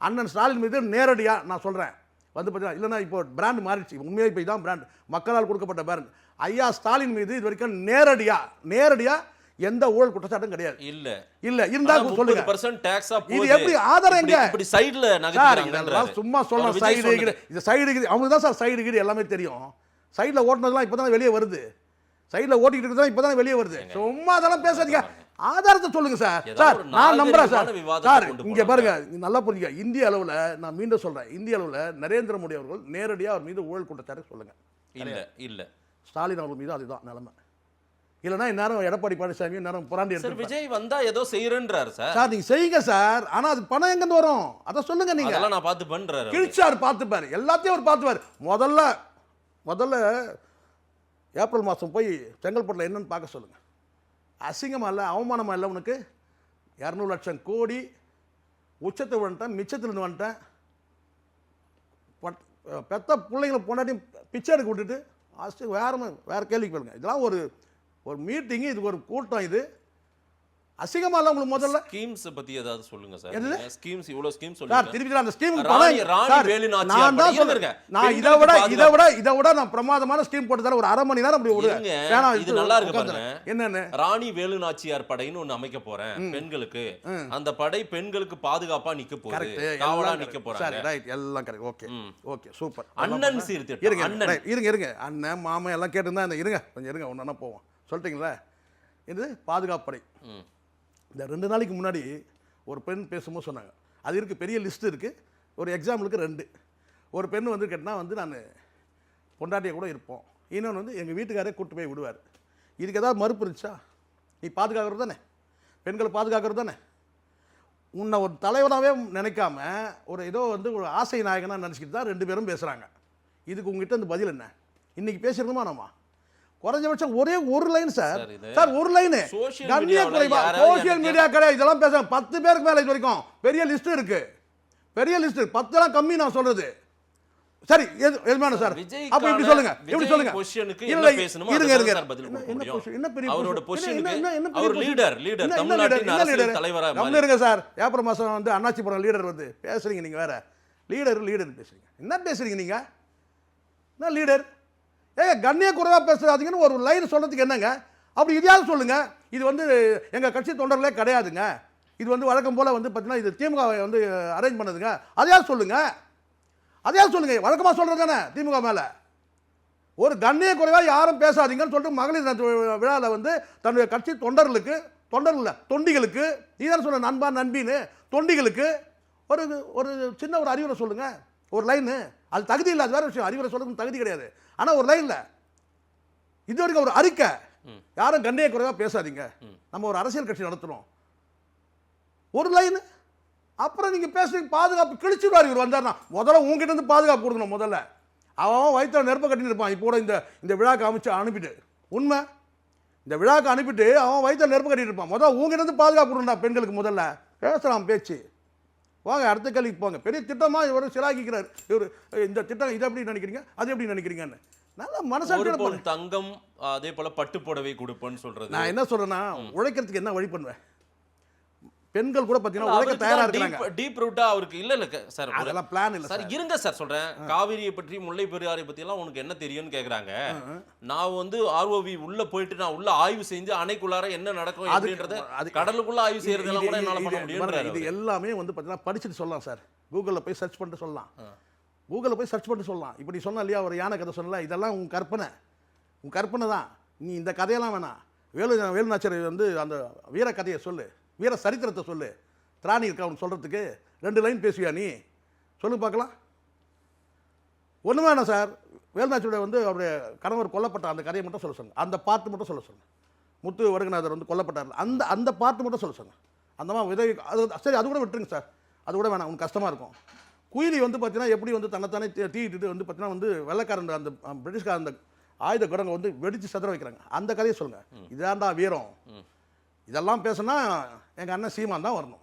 அண்ணன் ஸ்டாலின் மீது நேரடியாக நான் சொல்கிறேன் வந்து பார்த்தீங்கன்னா இல்லைன்னா இப்போ பிராண்ட் மாறிடுச்சு, உண்மையாக இப்போ இதான் பிராண்ட், மக்களால் கொடுக்கப்பட்ட பிராண்ட். ஐயா ஸ்டாலின் மீது இது வரைக்கும் நேரடியாக எந்த ஊழல் குற்றச்சாட்டும் கிடையாது. இல்ல இருந்தா சொல்லுங்க. 30% டாக்ஸா போகுது. இது எப்படி ஆதாரம் எங்க? இப்படி சைடுல நகர்த்துறாங்க. சும்மா சொல்லலாம் சைடு இது சைடு அவங்க தான் சார் சைடு கீடு எல்லாமே தெரியும். சைடுல ஓட்டுனதெல்லாம் இப்பதான் வெளியே வருது. சைடுல ஓட்டிட்டு இருக்கதா இப்பதான் வெளியே வருது. சும்மா அதெல்லாம் பேசாதீங்க. ஆதாரத்தை சொல்லுங்க சார். சார் நான் நம்புறேன் சார். சார் இங்க பாருங்க, நல்லா புரிஞ்சுங்க. இந்திய அளவுல நான் மீண்டும் சொல்றேன், இந்திய அளவுல நரேந்திர மோடி அவர்கள் நேரடியா அவர் மீது ஊழல் குற்றச்சாட்டு சொல்லுங்க. இல்ல ஸ்டாலின் அவர்கள் மீது அதுதான் நிலைமை. இல்லைன்னா இந்நேரம் எடப்பாடி பழனிசாமி இந்நேரம் புராண்டி சார் விஜய் வந்தா ஏதோ செய்யறன்றாரு சார். சார் நீங்க செய்யுங்க சார், ஆனா அது பணம் எங்க இருந்து வரும் அத சொல்லுங்க. நீங்க அதெல்லாம் நான் பார்த்து பண்றாரு. கிழிச்சார் பார்த்துப்பாரு, எல்லாத்தையும் அவர் பார்த்துப்பாரு. முதல்ல ஏப்ரல் மாதம் போய் செங்கல்பட்டில் என்னன்னு பார்க்க சொல்லுங்க. அசிங்கமா இல்லை, அவமானமா இல்லை உனக்கு? 200 லட்சம் கோடி உச்சத்தை வந்துட்டேன், மிச்சத்துலேருந்து வந்துட்டேன். பெத்த பிள்ளைங்களை பொண்டாட்டி பிச்சை எடுக்க விட்டுட்டு வேற கேள்வி கேளுங்க. இதெல்லாம் ஒரு மீட்டிங், இது ஒரு கூட்டம், இது அசிங்கமா இல்ல உங்களுக்கு? முதல்ல ஸ்கீம்ஸ் பத்தி ஏதாவது சொல்லுங்க சார். ஸ்கீம்ஸ் இவ்வளவு ஸ்கீம் சார், சொல்லுங்க. திருப்பி அந்த ஸ்கீம் ராணி வேலுநாச்சியார் நான் தான் சொல்றேன். நான் இதை விட நான் பிரமாதமான ஸ்கீம் போட்டு தரேன். ஒரு அரை மணி நேரம் அப்படி விடுங்க. இது நல்லா இருக்கு பாருங்க. என்னன்னு ராணி வேலுநாச்சியார் படைன்னு ஒன்னு அமைக்க போறேன் பெண்களுக்கு. அந்த படை பெண்களுக்கு பாதுகாப்பா நிக்க போகுது, காவலா நிக்க போறாங்க. சரி ரைட், எல்லாம் கரெக்ட். Okay super. அண்ணன் சீர்திருத்தம். இருங்க அண்ணன் மாமா எல்லாம் கேட்டுருந்தா இருங்க கொஞ்சம் இருங்க, ஒன்னா போவோம். சொல்லிட்டீங்களா? இது பாதுகாப்பு படை. இந்த 2 நாளைக்கு முன்னாடி ஒரு பெண் பேசும்போது சொன்னாங்க, அது இருக்குது, பெரிய லிஸ்ட்டு இருக்குது. ஒரு எக்ஸாம்பிளுக்கு 2 ஒரு பெண் வந்து கேட்டால் வந்து நான் பொண்டாட்டியை கூட இருப்போம், இன்னொன்று வந்து எங்கள் வீட்டுக்காரே கூப்பிட்டு போய் விடுவார். இதுக்கு ஏதாவது மறுப்பு இருந்துச்சா? நீ பாதுகாக்கிறது தானே, பெண்களை பாதுகாக்கிறது தானே. உன்னை ஒரு தலைவனாகவே நினைக்காம ஒரு ஏதோ வந்து ஒரு ஆசை நாயகனாக நினச்சிக்கிட்டு தான் 2 பேரும் பேசுகிறாங்க. இதுக்கு உங்ககிட்ட இந்த பதில் என்ன? இன்றைக்கி பேசுகிறதுமா நாம குறைஞ்சபட்சம் ஒரே ஒரு லைன் சார். ஒரு லைனு கண்ணிய குறைவா சோசியல் மீடியா கிடையாது. இதெல்லாம் பேச 10 பேருக்கு மேல இது வரைக்கும் பெரிய லிஸ்ட் இருக்கு. பெரிய லிஸ்ட் 10 எல்லாம் கம்மி நான் சொல்றது. சரி எதுமான சார் அப்ப இப்படி சொல்லுங்க, இப்படி சொல்லுங்க. இல்ல இருங்க என்ன பெரிய அவரோட பொசிஷனுக்கு அவர் லீடர் தமிழ்நாட்டின் அரசியல் தலைவரா நம்ம இருங்க சார். ஏப்ரல் மாசம் வந்து அண்ணாச்சி படம் லீடர் வந்து பேசுறீங்க. நீங்க வேற லீடர் பேசுறீங்க. என்ன பேசுறீங்க நீங்க? என்ன லீடர்? கண்ணிய குறைவா பேசுறாதீங்கன்னு ஒரு லைன் சொல்றதுக்கு என்னங்க? அப்படி இதையாவது சொல்லுங்க. இது வந்து எங்க கட்சி தொண்டர்களே கிடையாதுங்க, இது வந்து வழக்கம் போல வந்து பார்த்தீங்கன்னா இது திமுக வந்து அரேஞ்ச் பண்ணதுங்க, அதையாவது சொல்லுங்க. வழக்கமா சொல்றது தானே திமுக மேல. ஒரு கண்ணிய குறைவா யாரும் பேசாதீங்கன்னு சொல்லிட்டு மகளிர் விழாவில் வந்து தன்னுடைய கட்சி தொண்டிகளுக்கு நீதான் சொன்ன நண்பா நண்பின்னு தொண்டிகளுக்கு ஒரு சின்ன ஒரு அறிவுரை சொல்லுங்க. ஒரு லைனு அது தகுதி இல்லை, அது வேற விஷயம். அறிவுரை சொல்றதுக்கு தகுதி கிடையாது. ஆனால் ஒரு லைன்ல இது வரைக்கும் ஒரு அறிக்கை, யாரும் கண்ணிய குறைவா பேசாதீங்க, நம்ம ஒரு அரசியல் கட்சி நடத்துறோம், ஒரு லைன். அப்புறம் நீங்க பேசுறீங்க பாதுகாப்பு கிழிச்சுடுவார். இவர் வந்தார்னா முதல்ல உங்ககிட்ட இருந்து பாதுகாப்பு கொடுக்கணும். முதல்ல அவன் வயிற்று நெருப்ப கட்டி இருப்பான். இப்போ இந்த விழாக்கு அமைச்சு அனுப்பிட்டு, உண்மை இந்த விழாக்கு அனுப்பிட்டு அவன் வயிற்று நெருப்பு கட்டிட்டு இருப்பான். முதல்ல உங்ககிட்ட இருந்து பாதுகாப்பு கொடுக்கணும் பெண்களுக்கு. முதல்ல பேசலாம் பேச்சு. வாங்க அடுத்த கேள்விக்கு போங்க. பெரிய திட்டமாக இவர் சிலாகிக்கிறார். இவர் இந்த திட்டம் இதை எப்படி நினைக்கிறீங்க, அது எப்படி நினைக்கிறீங்கன்னு நல்லா மனசாட்சி. தங்கம் அதே போல பட்டு புடவை கொடுப்பேன்னு சொல்றது. நான் என்ன சொல்றேன்னா, உழைக்கிறதுக்கு என்ன வழி பண்ணுவேன்? பெண்கள் கூட பாத்தீங்கன்னா உழைக்க தயாரா இருக்காங்க. டீப் ரூட்டா அவருக்கு இல்ல சார், அதெல்லாம் பிளான் இல்ல சார். இருங்க சார் சொல்றேன். காவிரியை பற்றி முல்லை பெரியாரை பத்தி எல்லாம் உனக்கு என்ன தெரியும்னு கேக்குறாங்க. நான் வந்து ஆர்ஓவி உள்ள போயிட்டு நான் உள்ள ஆய்வு செஞ்சு அணைக்குள்ளார என்ன நடக்கும் அப்படின்றத கடலுக்குள்ள ஆய்வு செய்யறதெல்லாம் கூட என்னால பண்ண முடியும். இது எல்லாமே வந்து பாத்தீங்கன்னா படிச்சுட்டு சொல்லலாம் சார். கூகுள்ல போய் சர்ச் பண்ணிட்டு சொல்லலாம். இப்படி சொன்னா இல்லையா, ஒரு யானை கதை சொல்லல, இதெல்லாம் உன் கற்பனை தான். நீ இந்த கதையெல்லாம் வேணாம். வேலுநாச்சியார் வந்து அந்த வீர கதையை சொல்லு, வீர சரித்திரத்தை சொல்லு. திராணி இருக்கா அவன் சொல்றதுக்கு? 2 லைன் பேசுவியா நீ? சொல்லு பார்க்கலாம். ஒன்றும் வேணாம் சார். வேலுநாச்சியார் வந்து அவருடைய கணவர் கொல்லப்பட்ட அந்த கதையை மட்டும் சொல்ல சொல்லுங்க. அந்த பார்த்து மட்டும் சொல்ல சொல்லுங்க. முத்து வடுகநாதர் வந்து கொல்லப்பட்டார், அந்த பார்த்து மட்டும் சொல்ல சொல்லுங்க. அந்த மாதிரி உதவி அது சரி, அது கூட விட்டுருங்க சார். அது கூட வேணாம், உங்களுக்கு கஷ்டமாக இருக்கும். குயிலி வந்து பார்த்தீங்கன்னா எப்படி வந்து தன்னைத்தானே தீட்டு வந்து பார்த்தீங்கன்னா வந்து வெள்ளைக்காரன் அந்த பிரிட்டிஷ்கார அந்த ஆயுத குடங்க வந்து வெடித்து சதுர வைக்கிறாங்க. அந்த கதையை சொல்லுங்கள். இதாண்டா வீரம். இதெல்லாம் பேசுனா எங்கள் அண்ணன் சீமான் தான் வரணும்.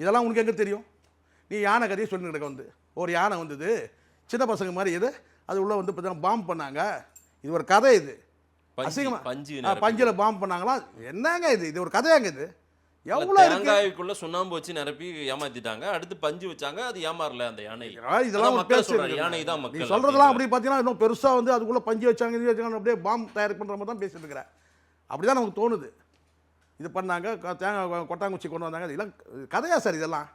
இதெல்லாம் உனக்கு எங்கே தெரியும்? நீ யானை கதையை சொல்லி கிடக்க வந்து ஒரு யானை வந்தது சின்ன பசங்க மாதிரி இது, அது உள்ள வந்து பார்த்தீங்கன்னா பாம்பு பண்ணாங்க. இது ஒரு கதை. இது அசிங்கமாக பஞ்சில் பாம்பு பண்ணாங்களா? என்னங்க இது ஒரு கதையாங்க? எவ்வளோ இருக்கு தேங்காய்க்குள்ள சுண்ணாம்பு வச்சு நிரப்பி ஏமாத்திட்டாங்க, அடுத்து பஞ்சு வச்சாங்க, அது ஏமாறல அந்த யானை. இதெல்லாம் மக்கள் பேச சொல்றாங்க, யானை தான் நீ மக்கள். சொல்றதெல்லாம் அப்படி பார்த்தீங்கன்னா இன்னும் பெருசாக வந்து அதுக்குள்ளே பஞ்சு வச்சாங்க இது வச்சாங்க அப்படியே பாம் தயார் பண்ணுற மாதிரி தான் பேசிட்டு இருக்கிறேன். அப்படி தான் நமக்கு தோணுது. இது பண்ணாங்க, தேங்காய் கொட்டாங்குச்சி கொண்டு வந்தாங்க, இதெல்லாம் கதையா சார்? இதெல்லாம்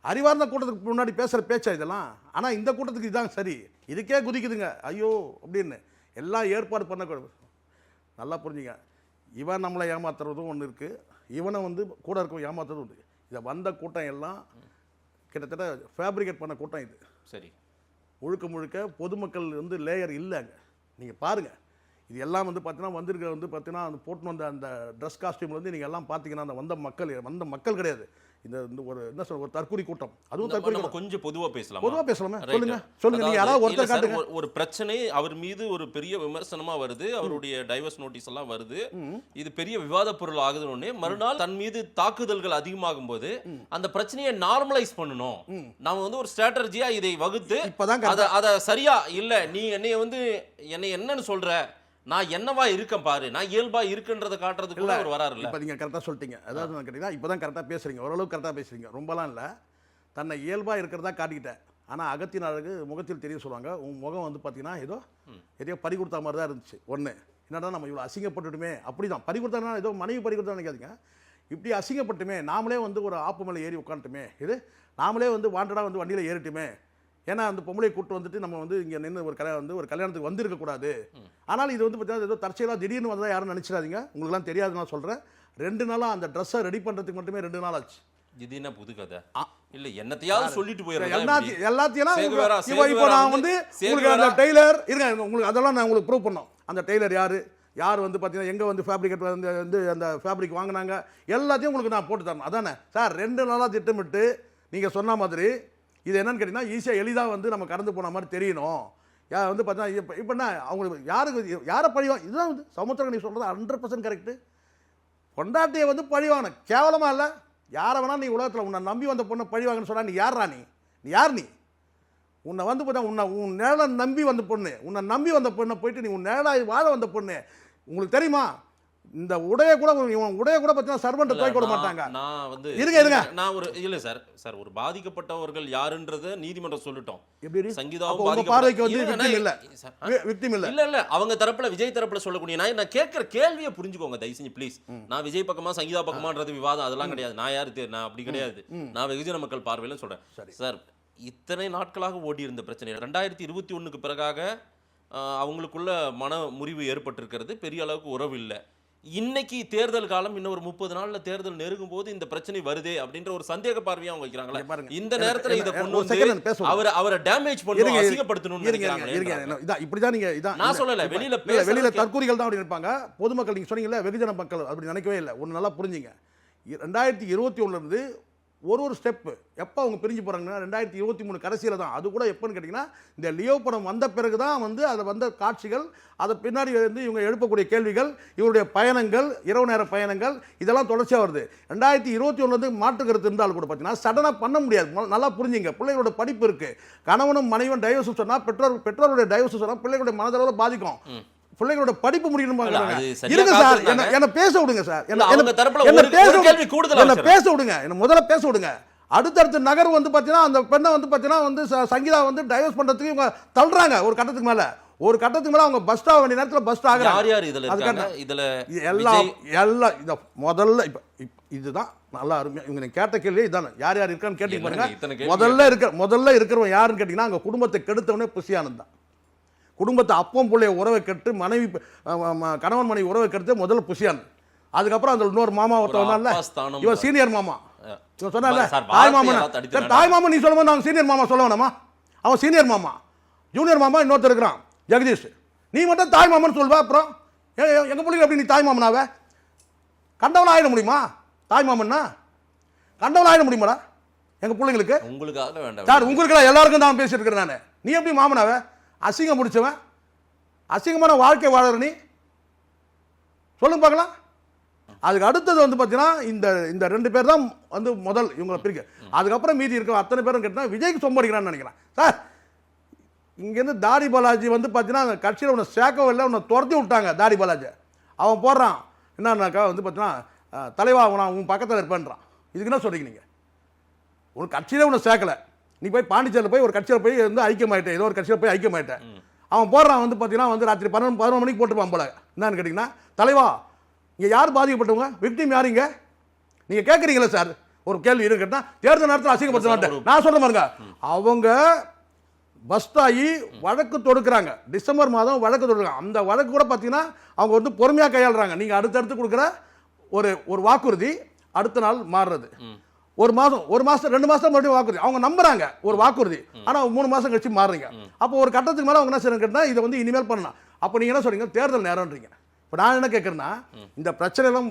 அறிவார்ந்த கூட்டத்துக்கு முன்னாடி பேசுகிற பேச்சா இதெல்லாம்? ஆனால் இந்த கூட்டத்துக்கு இதுதான் சரி, இதுக்கே குதிக்குதுங்க ஐயோ அப்படின்னு. எல்லாம் ஏற்பாடு பண்ண நல்லா புரிஞ்சுங்க. இவன் நம்மளை ஏமாத்துறதும் ஒன்று இருக்குது, இவனை வந்து கூட இருக்க ஏமாத்துறதும் உண்டு. இதை வந்த கூட்டம் எல்லாம் கிட்டத்தட்ட ஃபேப்ரிகேட் பண்ண கூட்டம் இது. சரி, முழுக்க முழுக்க பொதுமக்கள் வந்து லேயர் இல்லைங்க. நீங்கள் பாருங்கள், இது எல்லாம் வந்து பார்த்தீங்கன்னா வந்திருக்க வந்து பார்த்தீங்கன்னா அந்த போட்டுன்னு வந்த அந்த ட்ரெஸ் காஸ்டியூமில் வந்து நீங்கள் எல்லாம் பார்த்தீங்கன்னா அந்த வந்த மக்கள் கிடையாது. இந்த ஒரு என்ன சொல்ற ஒரு தற்கொலை கூட்டம். அதுவும் தற்கொலை நம்ம கொஞ்சம் பொதுவா பேசலாம். பொதுவாக பேசலாமே. சொல்லுங்க நீங்க யாராவது ஒருத்தர் காட்டுங்க. ஒரு பிரச்சனை அவர் மீது ஒரு பெரிய விமர்சனமா வருது, அவருடைய டைவர்ஸ் நோட்டீஸ் எல்லாம் வருது, இது பெரிய விவாத பொருள் ஆகுதுன்னு மறுநாள் தன் மீது தாக்குதல்கள் அதிகமாகும் போது அந்த பிரச்சனையை நார்மலைஸ் பண்ணணும். நாம வந்து ஒரு ஸ்ட்ராட்டஜியா இதை வகுத்து அத சரியா இல்ல, நீ என்னை என்னன்னு சொல்ற, நான் என்னவா இருக்கேன் பாரு, நான் இயல்பா இருக்குன்றதை காட்டுறதுக்குள்ள அவர் வராரு. இப்போ நீங்கள் கரெக்டாக சொல்லிட்டீங்க. அதாவது நான் கேட்டீங்கன்னா இப்போ தான் கரெக்டாக பேசுகிறீங்க, ஓரளவுக்கு கரெக்டாக பேசுகிறீங்க, ரொம்பலாம் இல்லை. தன்னை இயல்பாக இருக்கிறதா காட்டிக்கிட்டேன். ஆனால் அகத்தின் அழகு முகத்தில் தெரிய சொல்லுவாங்க. உன் முகம் வந்து பார்த்தீங்கன்னா ஏதோ பறி கொடுத்த மாதிரி தான் இருந்துச்சு. ஒன்று என்னடா நம்ம இவ்வளோ அசிங்கப்பட்டுட்டுமே, அப்படி தான் பறி கொடுத்தாங்கன்னா ஏதோ மனைவி பறி கொடுத்தா நினைக்காதீங்க, இப்படி அசிங்கப்பட்டுமே, நாமளே வந்து ஒரு ஆப்பு மேலே ஏறி உட்காந்துட்டுமே, இது நாமளே வந்து வாண்டடாக வந்து வண்டியில் ஏறிட்டுமே. ஏன்னா அந்த பொம்பளை கூட்டு வந்துட்டு நம்ம வந்து இங்கே நின்று ஒரு கல்யாணத்துக்கு வந்திருக்கக்கூடாது. ஆனால் இது வந்து பார்த்தீங்கன்னா ஏதோ தற்செயலாக திடீர்னு வந்தால் யாரும் நினச்சிடாதீங்க, உங்களுக்குலாம் தெரியாது. நான் சொல்கிறேன், 2 நாளாக அந்த ட்ரெஸ்ஸை ரெடி பண்ணுறதுக்கு மட்டுமே 2 நாள் ஆச்சு. இது என்ன புது கதை இல்ல, என்னத்தையாவது சொல்லிட்டு போயிடுறேன் எல்லாத்தையும். இப்போ நான் வந்து உங்களுக்கு அந்த டெய்லர் இருங்க, உங்களுக்கு அதெல்லாம் நான் உங்களுக்கு ப்ரூவ் பண்ணோம். அந்த டெய்லர் யார் வந்து பார்த்தீங்கன்னா எங்கே வந்து ஃபேப்ரிகேட் வந்து அந்த ஃபேப்ரிக் வாங்கினாங்க எல்லாத்தையும் உங்களுக்கு நான் போட்டு தரணும். அதானே சார்? 2 நாளாக திட்டமிட்டு நீங்கள் சொன்ன மாதிரி இது என்னன்னு கேட்டிங்கன்னா ஈஸியாக எளிதாக வந்து நம்ம கடந்து போன மாதிரி தெரியணும். வந்து பார்த்தீங்கன்னா இப்போ என்ன அவங்களுக்கு யாரை பழிவாங்க, இதுதான் வந்து சமுத்திரம் நீ சொல்கிறது 100% கரெக்டு. பொண்டாட்டியை வந்து பழிவாங்க கேவலமாக இல்லை, யாரை வேணால் நீ உலகத்தில் உன்னை நம்பி வந்த பொண்ணை பழிவாங்கன்னு சொன்னால் நீ யாரா? நீ யார்? நீ உன்னை வந்து பார்த்தா உன் நேரலை நம்பி வந்த பொண்ணு, உன்னை நம்பி வந்த பொண்ணை போயிட்டு நீ உன் நேரலாக வாழ வந்த பொண்ணு. உங்களுக்கு தெரியுமா இந்த உடைய கூட பார்த்தீங்கன்னா சர்வெண்ட் தூக்கி விட மாட்டாங்க. நான் வந்து இருங்க நான் ஒரு இல்ல சார் ஒரு பாதிக்கப்பட்டவர்கள் யாருன்றத நீதிமன்றம் சொல்லிட்டோம். எப்படி சங்கீதாவும் பார்வைக்கு வந்து விக்டிம் இல்ல அவங்க தரப்புல விஜய் தரப்புல சொல்லக்கூடிய நான் கேட்கிற கேள்வியை புரிஞ்சுக்கோங்க தயவு செஞ்சு ப்ளீஸ். நான் விஜய் பக்கமா சங்கீதா பக்கமான்றது விவாதம் அதெல்லாம் கிடையாது. நான் யாரு நான் அப்படி கிடையாது. நான் வெகுஜன மக்கள் பார்வையில சொல்றேன் சார். இத்தனை நாட்களாக ஓடி இருந்த பிரச்சனை 2021க்கு பிறகாக அவங்களுக்குள்ள மன முறிவு ஏற்பட்டிருக்கிறது, பெரிய அளவுக்கு உறவு இல்லை. இன்னைக்கு தேர்தல் காலம், இன்னும் ஒரு 30 நாள்ல தேர்தல் நெருங்கும் போது இந்த பிரச்சனை வருதே அப்படின்ற ஒரு சந்தேக பார்வையா அவங்க வைக்கிறாங்களா? இந்த நேரத்துல இத கொண்டு வந்து அவரை டேமேஜ் பண்ணி அசிங்கப்படுத்தணும்னு நினைக்கிறாங்க. இப்படிதான் நீங்க இதான் நான் சொல்லல, வெளியில தற்கூரிகள் தான் அப்படி இருப்பாங்க. பொதுமக்கள் நீங்க சொன்னீங்கல்ல வெகுஜன மக்கள் அப்படி நினைக்கவே இல்லை. ஒன்று நல்லா புரிஞ்சுங்க, 2021 இருந்து ஒரு ஸ்டெப்பு எப்போ அவங்க பிரிஞ்சு போகிறாங்கன்னா 2023 கடைசியில் தான். அது கூட எப்போன்னு கேட்டிங்கன்னா இந்த லியோ படம் வந்த பிறகு தான் வந்து அதில் வந்த காட்சிகள், அதை பின்னாடி வந்து இவங்க எழுப்பக்கூடிய கேள்விகள், இவருடைய பயணங்கள், இரவு நேர பயணங்கள், இதெல்லாம் தொடர்ச்சியாக வருது. 2021 மாற்று கருத்து இருந்தாலும் கூட பார்த்தீங்கன்னா சடனாக பண்ண முடியாது. நல்லா புரிஞ்சுங்க, பிள்ளைகளோட படிப்பு இருக்குது, கணவனும் மனைவன் டைவர்ஸ் சொன்னால் பெற்றோருடைய டைவர்ஸ் சொன்னால் பிள்ளைகளுடைய மனதளவில் பாதிக்கும். பிள்ளைகளோட படிப்பு முடியணும். இருங்க சார், என்ன பேச விடுங்க சார், என்ன பேச விடுங்க, என்ன முதல்ல பேச விடுங்க. அடுத்தடுத்த நகர் வந்து பார்த்தீங்கன்னா அந்த பெண்ணை வந்து பார்த்தீங்கன்னா வந்து சங்கீதா வந்து டைவர்ஸ் பண்ணுறதுக்கு இவங்க தள்ளுறாங்க. ஒரு கட்டத்துக்கு மேலே அவங்க பஸ் ஸ்டாப் வேண்டிய நேரத்தில் பஸ் ஆகுறாங்க. எல்லாம் இதை முதல்ல இப்போ இதுதான் நல்லா அருமையாக இவங்க கேட்ட கேள்வி இதானே. யார் இருக்கான்னு கேட்டீங்க பாருங்க. முதல்ல இருக்கிறவன் யாருன்னு கேட்டிங்கன்னா அங்கே குடும்பத்தை கெடுத்தவனே புசியானந்த் தான். குடும்பத்தை அப்பம் பிள்ளைய உறவை கெட்டு மனைவி கணவன் மனைவி உறவை கெடுத்து முதல்ல புசியான். அதுக்கப்புறம் அந்த இன்னொரு மாமா ஒருத்தவங்க இவன் சீனியர் மாமா சொன்னால தாய் மாமா. நீ சொல்லும்போது நாங்கள் சீனியர் மாமா சொல்ல வேணாமா? அவன் சீனியர் மாமா, ஜூனியர் மாமா இன்னொருத்தர் இருக்கிறான் ஜெகதீஷ். நீ மட்டும் தாய் மாமன்னு சொல்வா. அப்புறம் எங்கள் பிள்ளைங்க எப்படி நீ தாய் மாமனாவே? கண்டவன் ஆயிட முடியுமா? தாய் மாமன்னா கண்டவன் ஆயிட முடியுமாடா எங்கள் பிள்ளைங்களுக்கு? உங்களுக்காக வேண்டாம் சார், உங்களுக்கு எல்லாருக்கும் தான் பேசிட்டு இருக்கிறேன் நான். நீ எப்படி மாமனாவே? அசிங்கம் முடிச்சவன், அசிங்கமான வாழ்க்கை வாழற நீ சொல்லுங்க பார்க்கலாம். அதுக்கு அடுத்தது வந்து பார்த்தீங்கன்னா இந்த 2 பேர் தான் வந்து முதல் இவங்களை பிரிக்க. அதுக்கப்புறம் மீதி இருக்க அத்தனை பேரும் கேட்டால் விஜய்க்கு சொம்படிக்கிறான்னு நினைக்கிறேன். சார், இங்கேருந்து தாடி பாலாஜி வந்து பார்த்தீங்கன்னா கட்சியில் உன்னை சேர்க்கவே இல்லை, உன்னை துரத்தி விட்டாங்க. தாடி பாலாஜி அவன் போடுறான் என்னன்னாக்கா வந்து பார்த்தீங்கன்னா தலைவா நான் உன் பக்கத்தில் இருப்பேன்றான். இதுக்கு என்ன சொல்கிறீங்க நீங்கள்? ஒரு கட்சியிலே உன்னை சேர்க்கலை, நீ போய் பாண்டிச்சேரியில் போய் ஒரு கட்சியில் போய் வந்து ஐக்கியமாயிட்டேன், ஏதோ ஒரு கட்சியில் போய் ஐக்கியமாயிட்டேன். அவன் போடுறான் வந்து பார்த்தீங்கன்னா வந்து ராத்திரி 11 மணிக்கு போட்டுருப்பான் போல. என்னன்னு கேட்டிங்கன்னா, தலைவா இங்கே யார் பாதிக்கப்பட்டவங்க, விக்டிம் யாருங்க நீங்கள் கேட்குறீங்களா சார்? ஒரு கேள்வி இருக்கு கேட்டால் தேர்தல் நேரத்தில் அசிங்கப்படுத்த மாட்டேன். நான் சொல்ல பாருங்க, அவங்க பஸ்ட் ஆகி வழக்கு தொடுக்கிறாங்க, டிசம்பர் மாதம் வழக்கு தொடுக்கிறாங்க. அந்த வழக்கு கூட பார்த்தீங்கன்னா அவங்க வந்து பொறுமையாக கையாளுறாங்க. நீங்கள் அடுத்தடுத்து கொடுக்குற ஒரு வாக்குறுதி அடுத்த நாள் மாறுறது, ஒரு மாதம் 2 மாதம் மறுபடியும் வாக்குறுதி அவங்க நம்புறாங்க, ஒரு வாக்குறுதி. ஆனால் 3 மாதம் கழிச்சு மாறுறீங்க. அப்போ ஒரு கட்டத்துக்கு மேலே அவங்க என்ன செய்யணும் கேட்டால் இதை வந்து இனிமேல் பண்ணலாம். அப்போ நீங்கள் என்ன சொல்றீங்க, தேர்தல் நேரம்ன்றீங்க. இப்போ நான் என்ன கேட்குறேன்னா, இந்த பிரச்சனைலாம்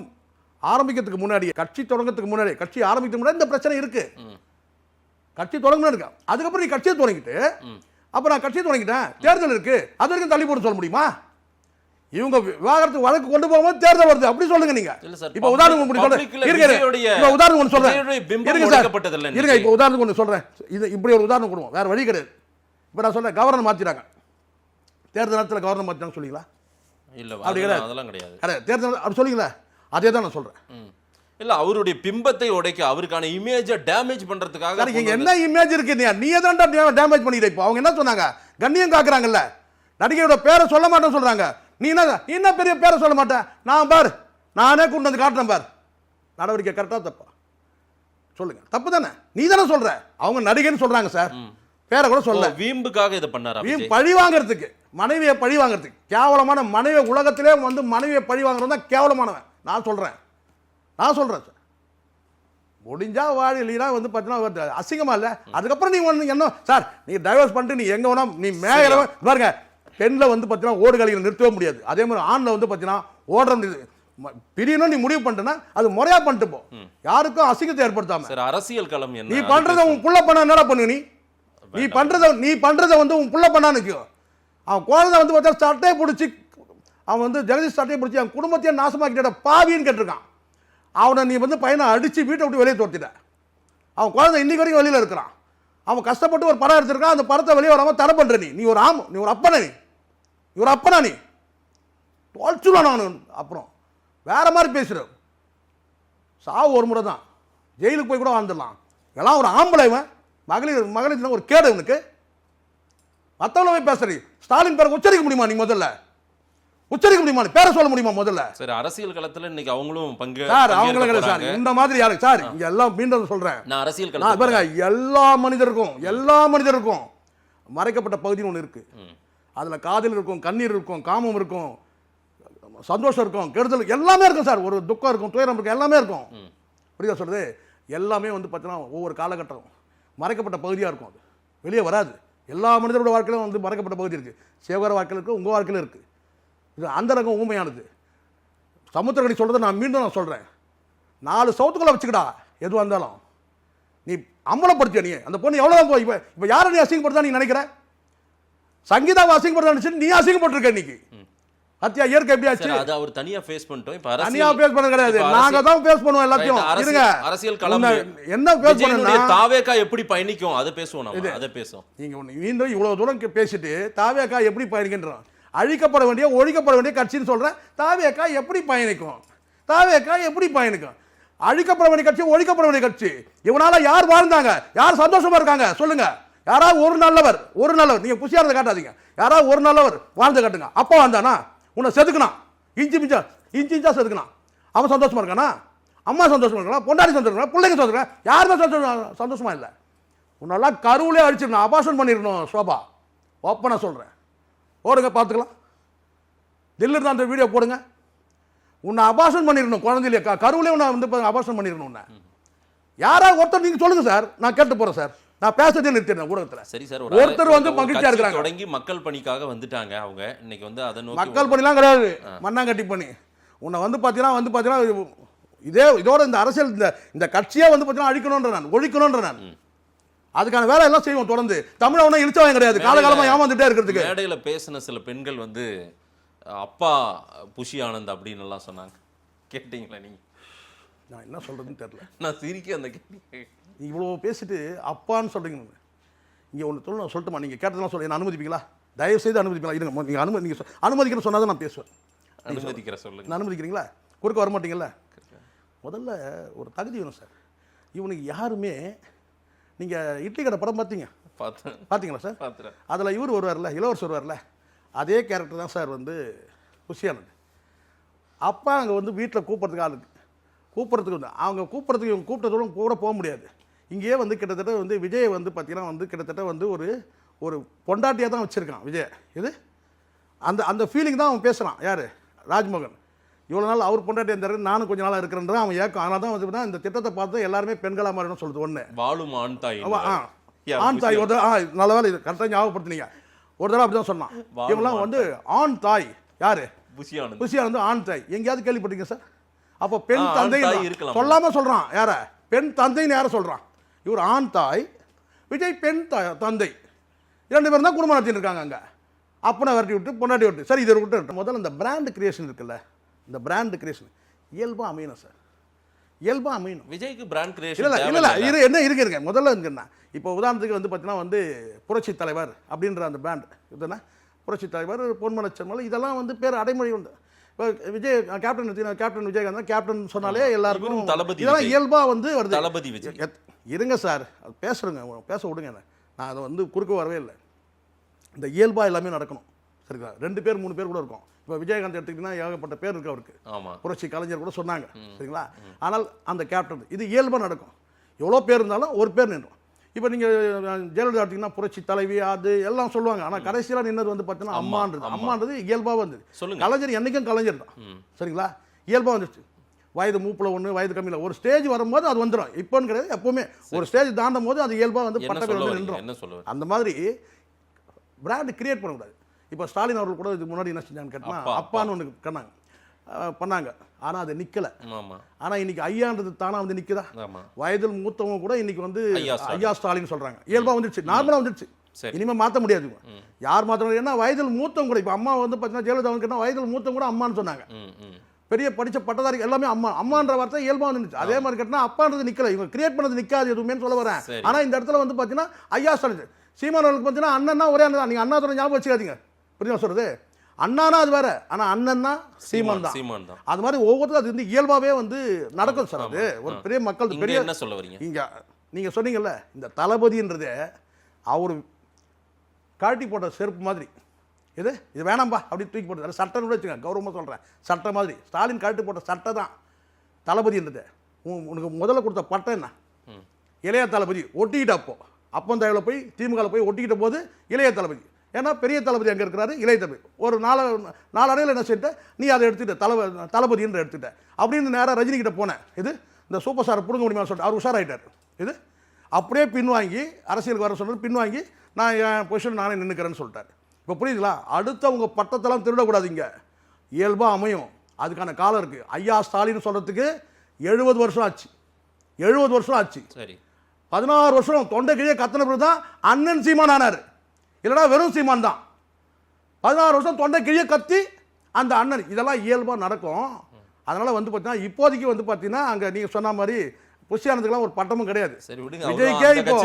ஆரம்பிக்கிறதுக்கு முன்னாடி, கட்சி தொடங்கிறதுக்கு முன்னாடி, கட்சி ஆரம்பிக்கிறதுக்கு முன்னாடி இந்த பிரச்சனை இருக்கு. கட்சி தொடங்கணும் இருக்கா, அதுக்கப்புறம் நீ கட்சியை தொடங்கிட்டு அப்போ நான் கட்சியை தொடங்கிட்டேன் தேர்தல் இருக்கு அது வரைக்கும் தள்ளி போட்டு சொல்ல முடியுமா? இவங்க விவாகரத்து வழக்கு கொண்டு போகும்போது தேர்தல் வருது அப்படி சொல்லுங்க நீங்க. இப்ப உதாரணம் ஒன்று சொல்றேன், இப்ப உதாரணம் ஒன்று சொல்றேன், இருங்க. இப்ப உதாரணம் ஒன்று சொல்றேன், இது இப்படி ஒரு உதாரணம் கொடுவோம், வேற வழி கிடையாது. இப்ப நான் சொல்றேன், கவர்னர் மாத்திட்டாங்க, தேர்தல் நேரத்தில் கவர்னர் மாத்திட்டாங்க சொல்லிங்களா? இல்ல அப்படி கிடையாது, அதெல்லாம் கிடையாது. கிடையாது, தேர்தல் அப்படி சொல்லிங்களா? அதே தான் நான் சொல்றேன். இல்ல அவருடைய பிம்பத்தை உடைக்க, அவருக்கான இமேஜை டேமேஜ் பண்றதுக்காக இங்க என்ன இமேஜ் இருக்கு, நீ தான் டேமேஜ் பண்ணிட்ட. இப்போ அவங்க என்ன சொன்னாங்க, கண்ணியம் காக்குறாங்கல்ல, நடிகையோட பேரை சொல்ல மாட்டேன்னு சொல்றாங்க. நீ என்ன பெரிய பேரை சொல்ல மாட்டேன், நான் பார் நானே கொண்டு வந்து காட்டுறேன் பார். நடவடிக்கை கரெக்டா தப்பா சொல்லுங்க? தப்பு தானே, நீ தானே சொல்ற. அவங்க நடிகைன்னு சொல்றாங்க சார், பேரை கூட சொல்ல. வீம்புக்காக இதை பண்ணாரா? பழி வாங்குறதுக்கு, மனைவியை பழி வாங்குறதுக்கு, கேவலமான மனைவி, உலகத்திலே வந்து மனைவியை பழி வாங்குறது தான் கேவலமானவன். நான் சொல்றேன் சார். முடிஞ்சா வாழ, இல்லைனா வந்து பார்த்தீங்கன்னா அசிங்கமா இல்லை. அதுக்கப்புறம் நீ ஒன்று என்ன சார், நீ டைவர்ஸ் பண்ணிட்டு நீ எங்கே வேணா நீ மேலே பாருங்க. பெண்ணில் வந்து பார்த்தீங்கன்னா ஓடுகளில் நிறுத்தவே முடியாது. அதே மாதிரி ஆணில் வந்து பார்த்தீங்கன்னா ஓடுற பிரியணும் நீ முடிவு பண்ணிட்டேன்னா அது முறையா பண்ணிட்டு போ, யாருக்கும் அசிங்கத்தை ஏற்படுத்தாம. சார் அரசியல் களம் என்ன? நீ பண்றதை உன் புள்ள பண்ண என்னடா பண்ணு நீ பண்றதை வந்து உன் புள்ள பண்ணா நிற்கும். அவன் குழந்தை வந்து பார்த்தா சட்டையை பிடிச்சி, அவன் வந்து ஜெகதீஷ் சட்டையை பிடிச்சி அவன் குடும்பத்தையே நாசமாக்கிட்ட பாவின்னு கேட்டிருக்கான். அவனை நீ வந்து பையனை அடித்து வீட்டை விட்டு வெளியே தோர்த்திட்ட. அவன் குழந்தை இன்னைக்கு வரைக்கும் வெளியில் இருக்கிறான். அவன் கஷ்டப்பட்டு ஒரு படம் எடுத்திருக்கான், அந்த படத்தை வெளியே வராமல் தடை பண்ணுற நீ ஒரு நீ ஒரு அப்பனா, நீ தொலைச்சுலாம். நான் அப்புறம் வேற மாதிரி பேசுகிற, சாவு ஒரு முறை தான், ஜெயிலுக்கு போய் கூட வாழ்ந்துடலாம். எல்லாம் ஒரு ஆம்பளை, மகளிர் ஒரு கேடு இவனுக்கு. மற்றவங்கள போய் பேசுறீ, ஸ்டாலின் பேரை உச்சரிக்க முடியுமா? நீ முதல்ல உச்சரிக்க முடியுமா? பேரை சொல்ல முடியுமா முதல்ல? சார் அரசியல் களத்துல இன்னைக்கு அவங்களும் பங்கு சார், அவங்களும் சார் இந்த மாதிரி யாரு சார் இங்க எல்லாம் மீண்டும் சொல்றேன், நான் அரசியல் களத்துல பாருங்க, எல்லா மனிதருக்கும் மறைக்கப்பட்ட பகுதின்னு ஒன்று இருக்கு. அதுல காதல் இருக்கும், கண்ணீர் இருக்கும், காமம் இருக்கும், சந்தோஷம் இருக்கும், கெடுதல் எல்லாமே இருக்கும் சார். ஒரு துக்கம் இருக்கும், துயரம் இருக்கும், எல்லாமே இருக்கும். புரியுதா சொல்றது? எல்லாமே வந்து பார்த்தீங்கன்னா ஒவ்வொரு காலகட்டம் மறைக்கப்பட்ட பகுதியாக இருக்கும், அது வெளியே வராது. எல்லா மனிதரோட வாழ்க்கையிலும் வந்து மறைக்கப்பட்ட பகுதி இருக்கு. சேவகர வாழ்க்கையில் இருக்கு, உங்கள் வாழ்க்கையில் இருக்கு. இது அந்த ரகம் ஊமையானது. சமுத்திரக்கணி சொல்றதை நான் மீண்டும் சொல்றேன், 4 சவுத்துக்களை வச்சுக்கடா எதுவாக இருந்தாலும். நீ அம்பலப்படுத்திய நீ அந்த பொண்ணு எவ்வளோ இப்போ யாரை நீ அசிங்கப்படுத்தா நீ நினைக்கிற? சங்கீதாவை அசிங்கப்படுத்த நினைச்சு நீ அசிங்கப்பட்டிருக்க இன்னைக்கு. ஹத்யா இயற்கை எப்படி ஆச்சு? அது அவர் தனியா ஃபேஸ் பண்ணிட்டோம். இப்ப தனியா ஃபேஸ் பண்ண கிடையாது, நாங்க தான் ஃபேஸ் பண்ணுவோம் எல்லாத்தையும். இருங்க, அரசியல் களம் என்ன ஃபேஸ் பண்ணனும்னா தாவேகா எப்படி பயணிக்கும் அதை பேசுவோம். நம்ம அதை பேசுவோம். நீங்க மீண்டும் இவ்வளவு தூரம் பேசிட்டு தாவேகா எப்படி பயணிக்கின்றோம், அழிக்கப்பட வேண்டிய ஒழிக்கப்பட வேண்டிய கட்சின்னு சொல்றேன். தாவேகா எப்படி பயணிக்கும்? அழிக்கப்பட வேண்டிய கட்சி, ஒழிக்கப்பட வேண்டிய கட்சி. இவனால யார் வாழ்ந்தாங்க, யார் சந்தோஷமா இருக்காங்க சொல்லுங்க? யாராவது ஒரு நல்லவர் நீங்க குஷியா இருந்த காட்டாதீங்க. யாராவது ஒரு நல்லவர் வாழ்ந்து காட்டுங்க. அப்பா வந்தானா உன்னை செதுக்குனான், இஞ்சி இஞ்சா செதுக்குனான். அவன் சந்தோஷமா இருக்கானா? அம்மா சந்தோஷமா இருக்கானா? பொண்டாடி சந்தோஷமா, பிள்ளைங்க சந்தோஷமா, யாருமே சந்தோஷமா இல்லை. உன்னெல்லாம் கருவிலே அடிச்சிடணும், அபாஷன் பண்ணிடணும். சோபா ஓப்பனா சொல்றேன், ஓடுங்க பார்த்துக்கலாம். தில்லி அந்த வீடியோ போடுங்க. உன்னை அபாஷன் பண்ணிடணும், குழந்தையிலே கருவிலே உன்னை வந்து அபாஷன் பண்ணிடணும். உன்னை யாராவது ஒருத்தர் நீங்க சொல்லுங்க சார், நான் கேட்டு போறேன் சார். நான் பேசுறதே நிறுத்திடுறேன் ஊடகத்தில். சரி சார், ஒருத்தர் வந்து மகிழ்ச்சியா இருக்காங்க, தொடங்கி மக்கள் பணிக்காக வந்துட்டாங்க. அவங்க இன்னைக்கு வந்து அதை நோக்கி மக்கள் பணிலாம் கிடையாது, மண்ணாங்கட்டி பண்ணி. உன்னை வந்து பார்த்தீங்கன்னா இதோட இந்த அரசியல் இந்த கட்சியே வந்து பார்த்தீங்கன்னா அழிக்கணும்ன்ற நான், ஒழிக்கணும்ன்ற நான். அதுக்கான வேலை எல்லாம் செய்வோம் தொடர்ந்து. தமிழ் ஒன்றும் இழிச்சவன் கிடையாது, காலகாலமா ஏமாந்துட்டே இருக்கிறதுக்கு. மேடையில பேசின சில பெண்கள் வந்து அப்பா புஷி ஆனந்த் அப்படின்னு எல்லாம் சொன்னாங்க, கேட்டீங்களா நீங்க? நான் என்ன சொல்றதுன்னு தெரியல, நான் சிரிக்க அந்த இவ்வளோ பேசிட்டு அப்பான்னு சொல்றீங்க. இங்கே ஒன்று நான் சொல்லட்டுமா? நீங்கள் கேட்டதெல்லாம் சொல்ல என்ன அனுமதிப்பீங்களா? தயவு செய்து அனுமதிப்பீங்களா? இருங்க, நீங்கள் அனுமதிக்கிற சொன்னால் தான் நான் பேசுவேன். அனுமதிக்கிற சொல்லுங்க. அனுமதிக்கிறீங்களா? குறுக்க வர மாட்டீங்களா? முதல்ல ஒரு தகுதி வேணும் சார். இவனுக்கு யாருமே நீங்கள் இட்லி கடை படம் பார்த்தீங்களா சார்? பார்த்துறேன். அதில் இவர் வருவார்ல, இளவரசர் வருவார்ல, அதே கேரக்டர் தான் சார் வந்து குஷியானது. அப்பா அங்கே வந்து வீட்டில் கூப்பிட்றதுக்கு ஆளுக்கு கூப்பிட்றதுக்கு வந்து அவங்க கூப்பிட்றதுக்கு இவங்க கூப்பிட்டதோட கூட போக முடியாது. இங்கேயே வந்து கிட்டத்தட்ட வந்து விஜயை வந்து பார்த்தீங்கன்னா வந்து கிட்டத்தட்ட வந்து ஒரு பொண்டாட்டியாக தான் வச்சுருக்கான் விஜய். இது அந்த ஃபீலிங் தான் அவன் பேசுகிறான். யார்? ராஜ்மோகன். இவ்வளோ நாள் அவர் பொண்டாட்டி இருந்தார், நானும் கொஞ்சம் நாளாக இருக்கிறேன் அவன் ஏக்கம். அதனால தான் வந்து இந்த திட்டத்தை பார்த்து எல்லாருமே பெண்களாக மாறணும்னு சொல்லுது. ஒன்று வாழும் ஆண் தாய். ஆண் தாய் ஒரு நல்ல வேலை, இது கரெக்டாக ஞாபகப்படுத்தினீங்க. ஒரு தடவை அப்படி தான் சொன்னான். இவங்களாம் வந்து ஆண் தாய். யார்? புஷியானந்த் வந்து ஆண் தாய். எங்கேயாவது கேள்விப்பட்டீங்க சார்? அப்போ பெண் தந்தை சொல்லாமல் சொல்கிறான். யாரை? பெண் தந்தைன்னு யாரை சொல்கிறான்? இவர் ஆண் தாய், விஜய் பெண் தந்தை. 2 பேரும் தான் குடும்பம் நடத்திட்டு இருக்காங்க அங்கே. அப்பனை விரட்டி விட்டு பொண்டாட்டி விட்டு. சரி, இதை விட்டு முதல்ல இந்த பிராண்ட் கிரியேஷன் இருக்குல்ல, இந்த பிராண்ட் கிரியேஷன் இயல்பாக அமையணும் சார். இயல்பாக அமையணும். விஜய்க்கு பிராண்ட் கிரியேஷன் இல்லை என்ன இருக்குங்க முதல்ல இருக்குண்ணா. இப்போ உதாரணத்துக்கு வந்து பார்த்தீங்கன்னா வந்து புரட்சி தலைவர் அப்படின்ற அந்த பிராண்ட் இதுனா புரட்சி தலைவர், பொன்மனச்செம்மல், இதெல்லாம் வந்து பேர் அடைமொழி உண்டு. இப்போ விஜய் கேப்டன் விஜயகாந்த் கேப்டன் சொன்னாலே எல்லாருக்கும் தளபதி. இதெல்லாம் இயல்பாக வந்து வருது. தளபதி விஜய். இருங்க சார், அது பேசுகிறேங்க, பேச விடுங்க. நான் அதை வந்து குறுக்க வரவே இல்லை. இந்த இயல்பாக எல்லாமே நடக்கணும். சரிங்களா? 2 பேர் 3 பேர் கூட இருக்கும். இப்போ விஜயகாந்த் எடுத்துக்கிட்டிங்கன்னா ஏகப்பட்ட பேர் இருக்கு அவருக்கு. ஆமாம், புரட்சி கலைஞர் கூட சொன்னாங்க. சரிங்களா? ஆனால் அந்த கேப்டன் இது இயல்பாக நடக்கும். எவ்வளோ பேர் இருந்தாலும் ஒரு பேர் நின்றும். இப்போ நீங்கள் ஜெயலலிதா எடுத்திங்கன்னா புரட்சி தலைவி அது எல்லாம் சொல்லுவாங்க. ஆனால் கடைசியில் நின்னது வந்து பார்த்தீங்கன்னா அம்மான்றது இயல்பாக வந்துது. கலைஞர் என்றைக்கும் கலைஞர் தான். சரிங்களா? இயல்பாக வந்துடுச்சு. வயது மூப்பில் ஒன்று, வயது கம்மியில் ஒரு ஸ்டேஜ் வரும்போது அது வந்துடும். இப்போன்னு கிடையாது, எப்போவுமே ஒரு ஸ்டேஜ் தாண்டும் போது அது இயல்பாக வந்து பட்டப்பேர் வந்து நின்றுடும். அந்த மாதிரி பிராண்ட் கிரியேட் பண்ணக்கூடாது. இப்போ ஸ்டாலின் அவர்கள் கூட இதுக்கு முன்னாடி என்ன செஞ்சாங்கன்னு கேட்டால் அப்பான்னு ஒன்று பண்ணாங்க. ஆனால் அது நிற்கலை. ஆனால் இன்னைக்கு ஐயான்றது தானாக வந்து நிற்குதா? வயதில் மூத்தவங்க கூட இன்னைக்கு வந்து ஐயா ஸ்டாலின் சொல்கிறாங்க. இயல்பாக வந்துடுச்சு, நார்மலாக வந்துடுச்சு. இனிமேல் மாற்ற முடியாது. யார் மாற்ற? ஏன்னா வயதில் மூத்தவங்க கூட இப்போ அம்மா வந்து பார்த்தீங்கன்னா ஜெயலலிதா கேட்டால் வயதில் மூத்தவங்க கூட அம்மான்னு சொன்னாங்க. பெரிய படித்த பட்டதாரி எல்லாமே அம்மான்ற வார்த்தை இயல்பாக வந்துடுச்சு. அதே மாதிரி கேட்டால் அப்பான்றது நிற்கலை. இவங்க கிரியேட் பண்ணது நிற்காது எதுவுமே சொல்ல வரேன். ஆனால் இந்த இடத்துல வந்து பார்த்தீங்கன்னா ஐயா ஸ்டாலின், சீமானவர்களுக்கு பார்த்தீங்கன்னா அண்ணன்னா ஒரே அண்ணன் தான். நீங்கள் அண்ணா சொல்ல ஞாபகம் வச்சுக்காதீங்க. புரியுதா சொல்கிறது? அண்ணானா அது வேற, ஆனால் அண்ணன்னா சீமான் தான். அது மாதிரி ஒவ்வொருத்தரும் அது வந்து இயல்பாகவே வந்து நடக்கும் சார். அது ஒரு பெரிய மக்கள் பெரிய என்ன சொல்ல வரீங்க? இங்கே நீங்கள் சொன்னீங்கல்ல, இந்த தளபதின்றதே அவர் காட்டி போட்ட செருப்பு மாதிரி. இது வேணாம்பா அப்படி தூக்கி போட்டு சட்டம் கூட வச்சுங்க, கௌரவமாக சொல்கிறேன். சட்டை மாதிரி ஸ்டாலின் காட்டி போட்ட சட்டை தான் தளபதின்றது. உனக்கு முதல்ல கொடுத்த பட்டம் என்ன? இளைய தளபதி ஒட்டிக்கிட்ட அப்பந்தாயில் போய் திமுகவில் போய் ஒட்டிக்கிட்ட போது இளைய தளபதி. ஏன்னா பெரிய தளபதி அங்கே இருக்கிறாரு, இளைய தளபதி. ஒரு நாளடைவில் என்ன செய்யிட்ட, நீ அதை எடுத்துக்கிட்ட தளபதின்ற எடுத்துக்கிட்ட அப்படின்னு நேராக ரஜினிகிட்ட போனேன். இந்த சூப்பர் ஸ்டாரை பிடுங்க முடியுமா சொல்லிட்டு அவர் உஷாராயிட்டார். அப்படியே பின்வாங்கி அரசியலுக்கு வர சொன்னது பின்வாங்கி நான் என் பொசிஷன் நானே நின்றுக்கிறேன்னு சொல்லிட்டாரு. இப்போ புரியுதுங்களா? அடுத்தவங்க பட்டத்தெல்லாம் திருடக்கூடாதுங்க. இயல்பாக அமையும். அதுக்கான காலம் இருக்குது. ஐயா ஸ்டாலின் சொல்கிறதுக்கு 70 வருஷம் ஆச்சு. 70 வருஷம் ஆச்சு. சரி, 16 வருஷம் தொண்டை கீழே கத்தன பிறகு தான் அண்ணன் சீமான் ஆனார். இல்லைனா வெறும் சீமான் தான். 16 வருஷம் தொண்டை கீழே கத்தி அந்த அண்ணன். இதெல்லாம் இயல்பாக நடக்கும். அதனால் வந்து பார்த்தீங்கன்னா இப்போதைக்கு வந்து பார்த்தீங்கன்னா அங்கே நீங்கள் சொன்ன மாதிரி புஷியானதுக்கெல்லாம் ஒரு பட்டமும் கிடையாது. விஜய்க்கே இப்போ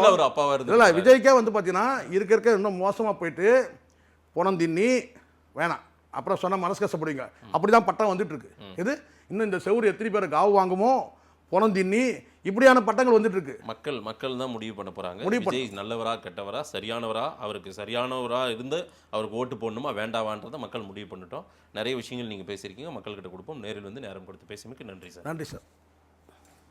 இல்லை, விஜய்க்கே வந்து பார்த்தீங்கன்னா இருக்க இன்னும் மோசமாக போயிட்டு பணம் தின்னி வேணாம் அப்புறம் சொன்னால் மனசு கஷ்டப்படுவீங்க. அப்படி தான் பட்டம் வந்துட்டு இருக்கு. இன்னும் இந்த செவ்வறு எத்தனை பேர் காவு வாங்குமோ, பணம் தின்னி, இப்படியான பட்டங்கள் வந்துட்டு இருக்கு. மக்கள் தான் முடிவு பண்ண போறாங்க. விஜய் நல்லவரா கெட்டவரா, சரியானவரா, அவருக்கு சரியானவரா இருந்து அவருக்கு ஓட்டு போடணுமா வேண்டாவான்றதை மக்கள் முடிவு பண்ணிட்டோம். நிறைய விஷயங்கள் நீங்கள் பேசியிருக்கீங்க, மக்கள்கிட்ட கொடுப்போம். நேரில் வந்து நேரம் கொடுத்து பேசியமைக்கு நன்றி சார். நன்றி சார்.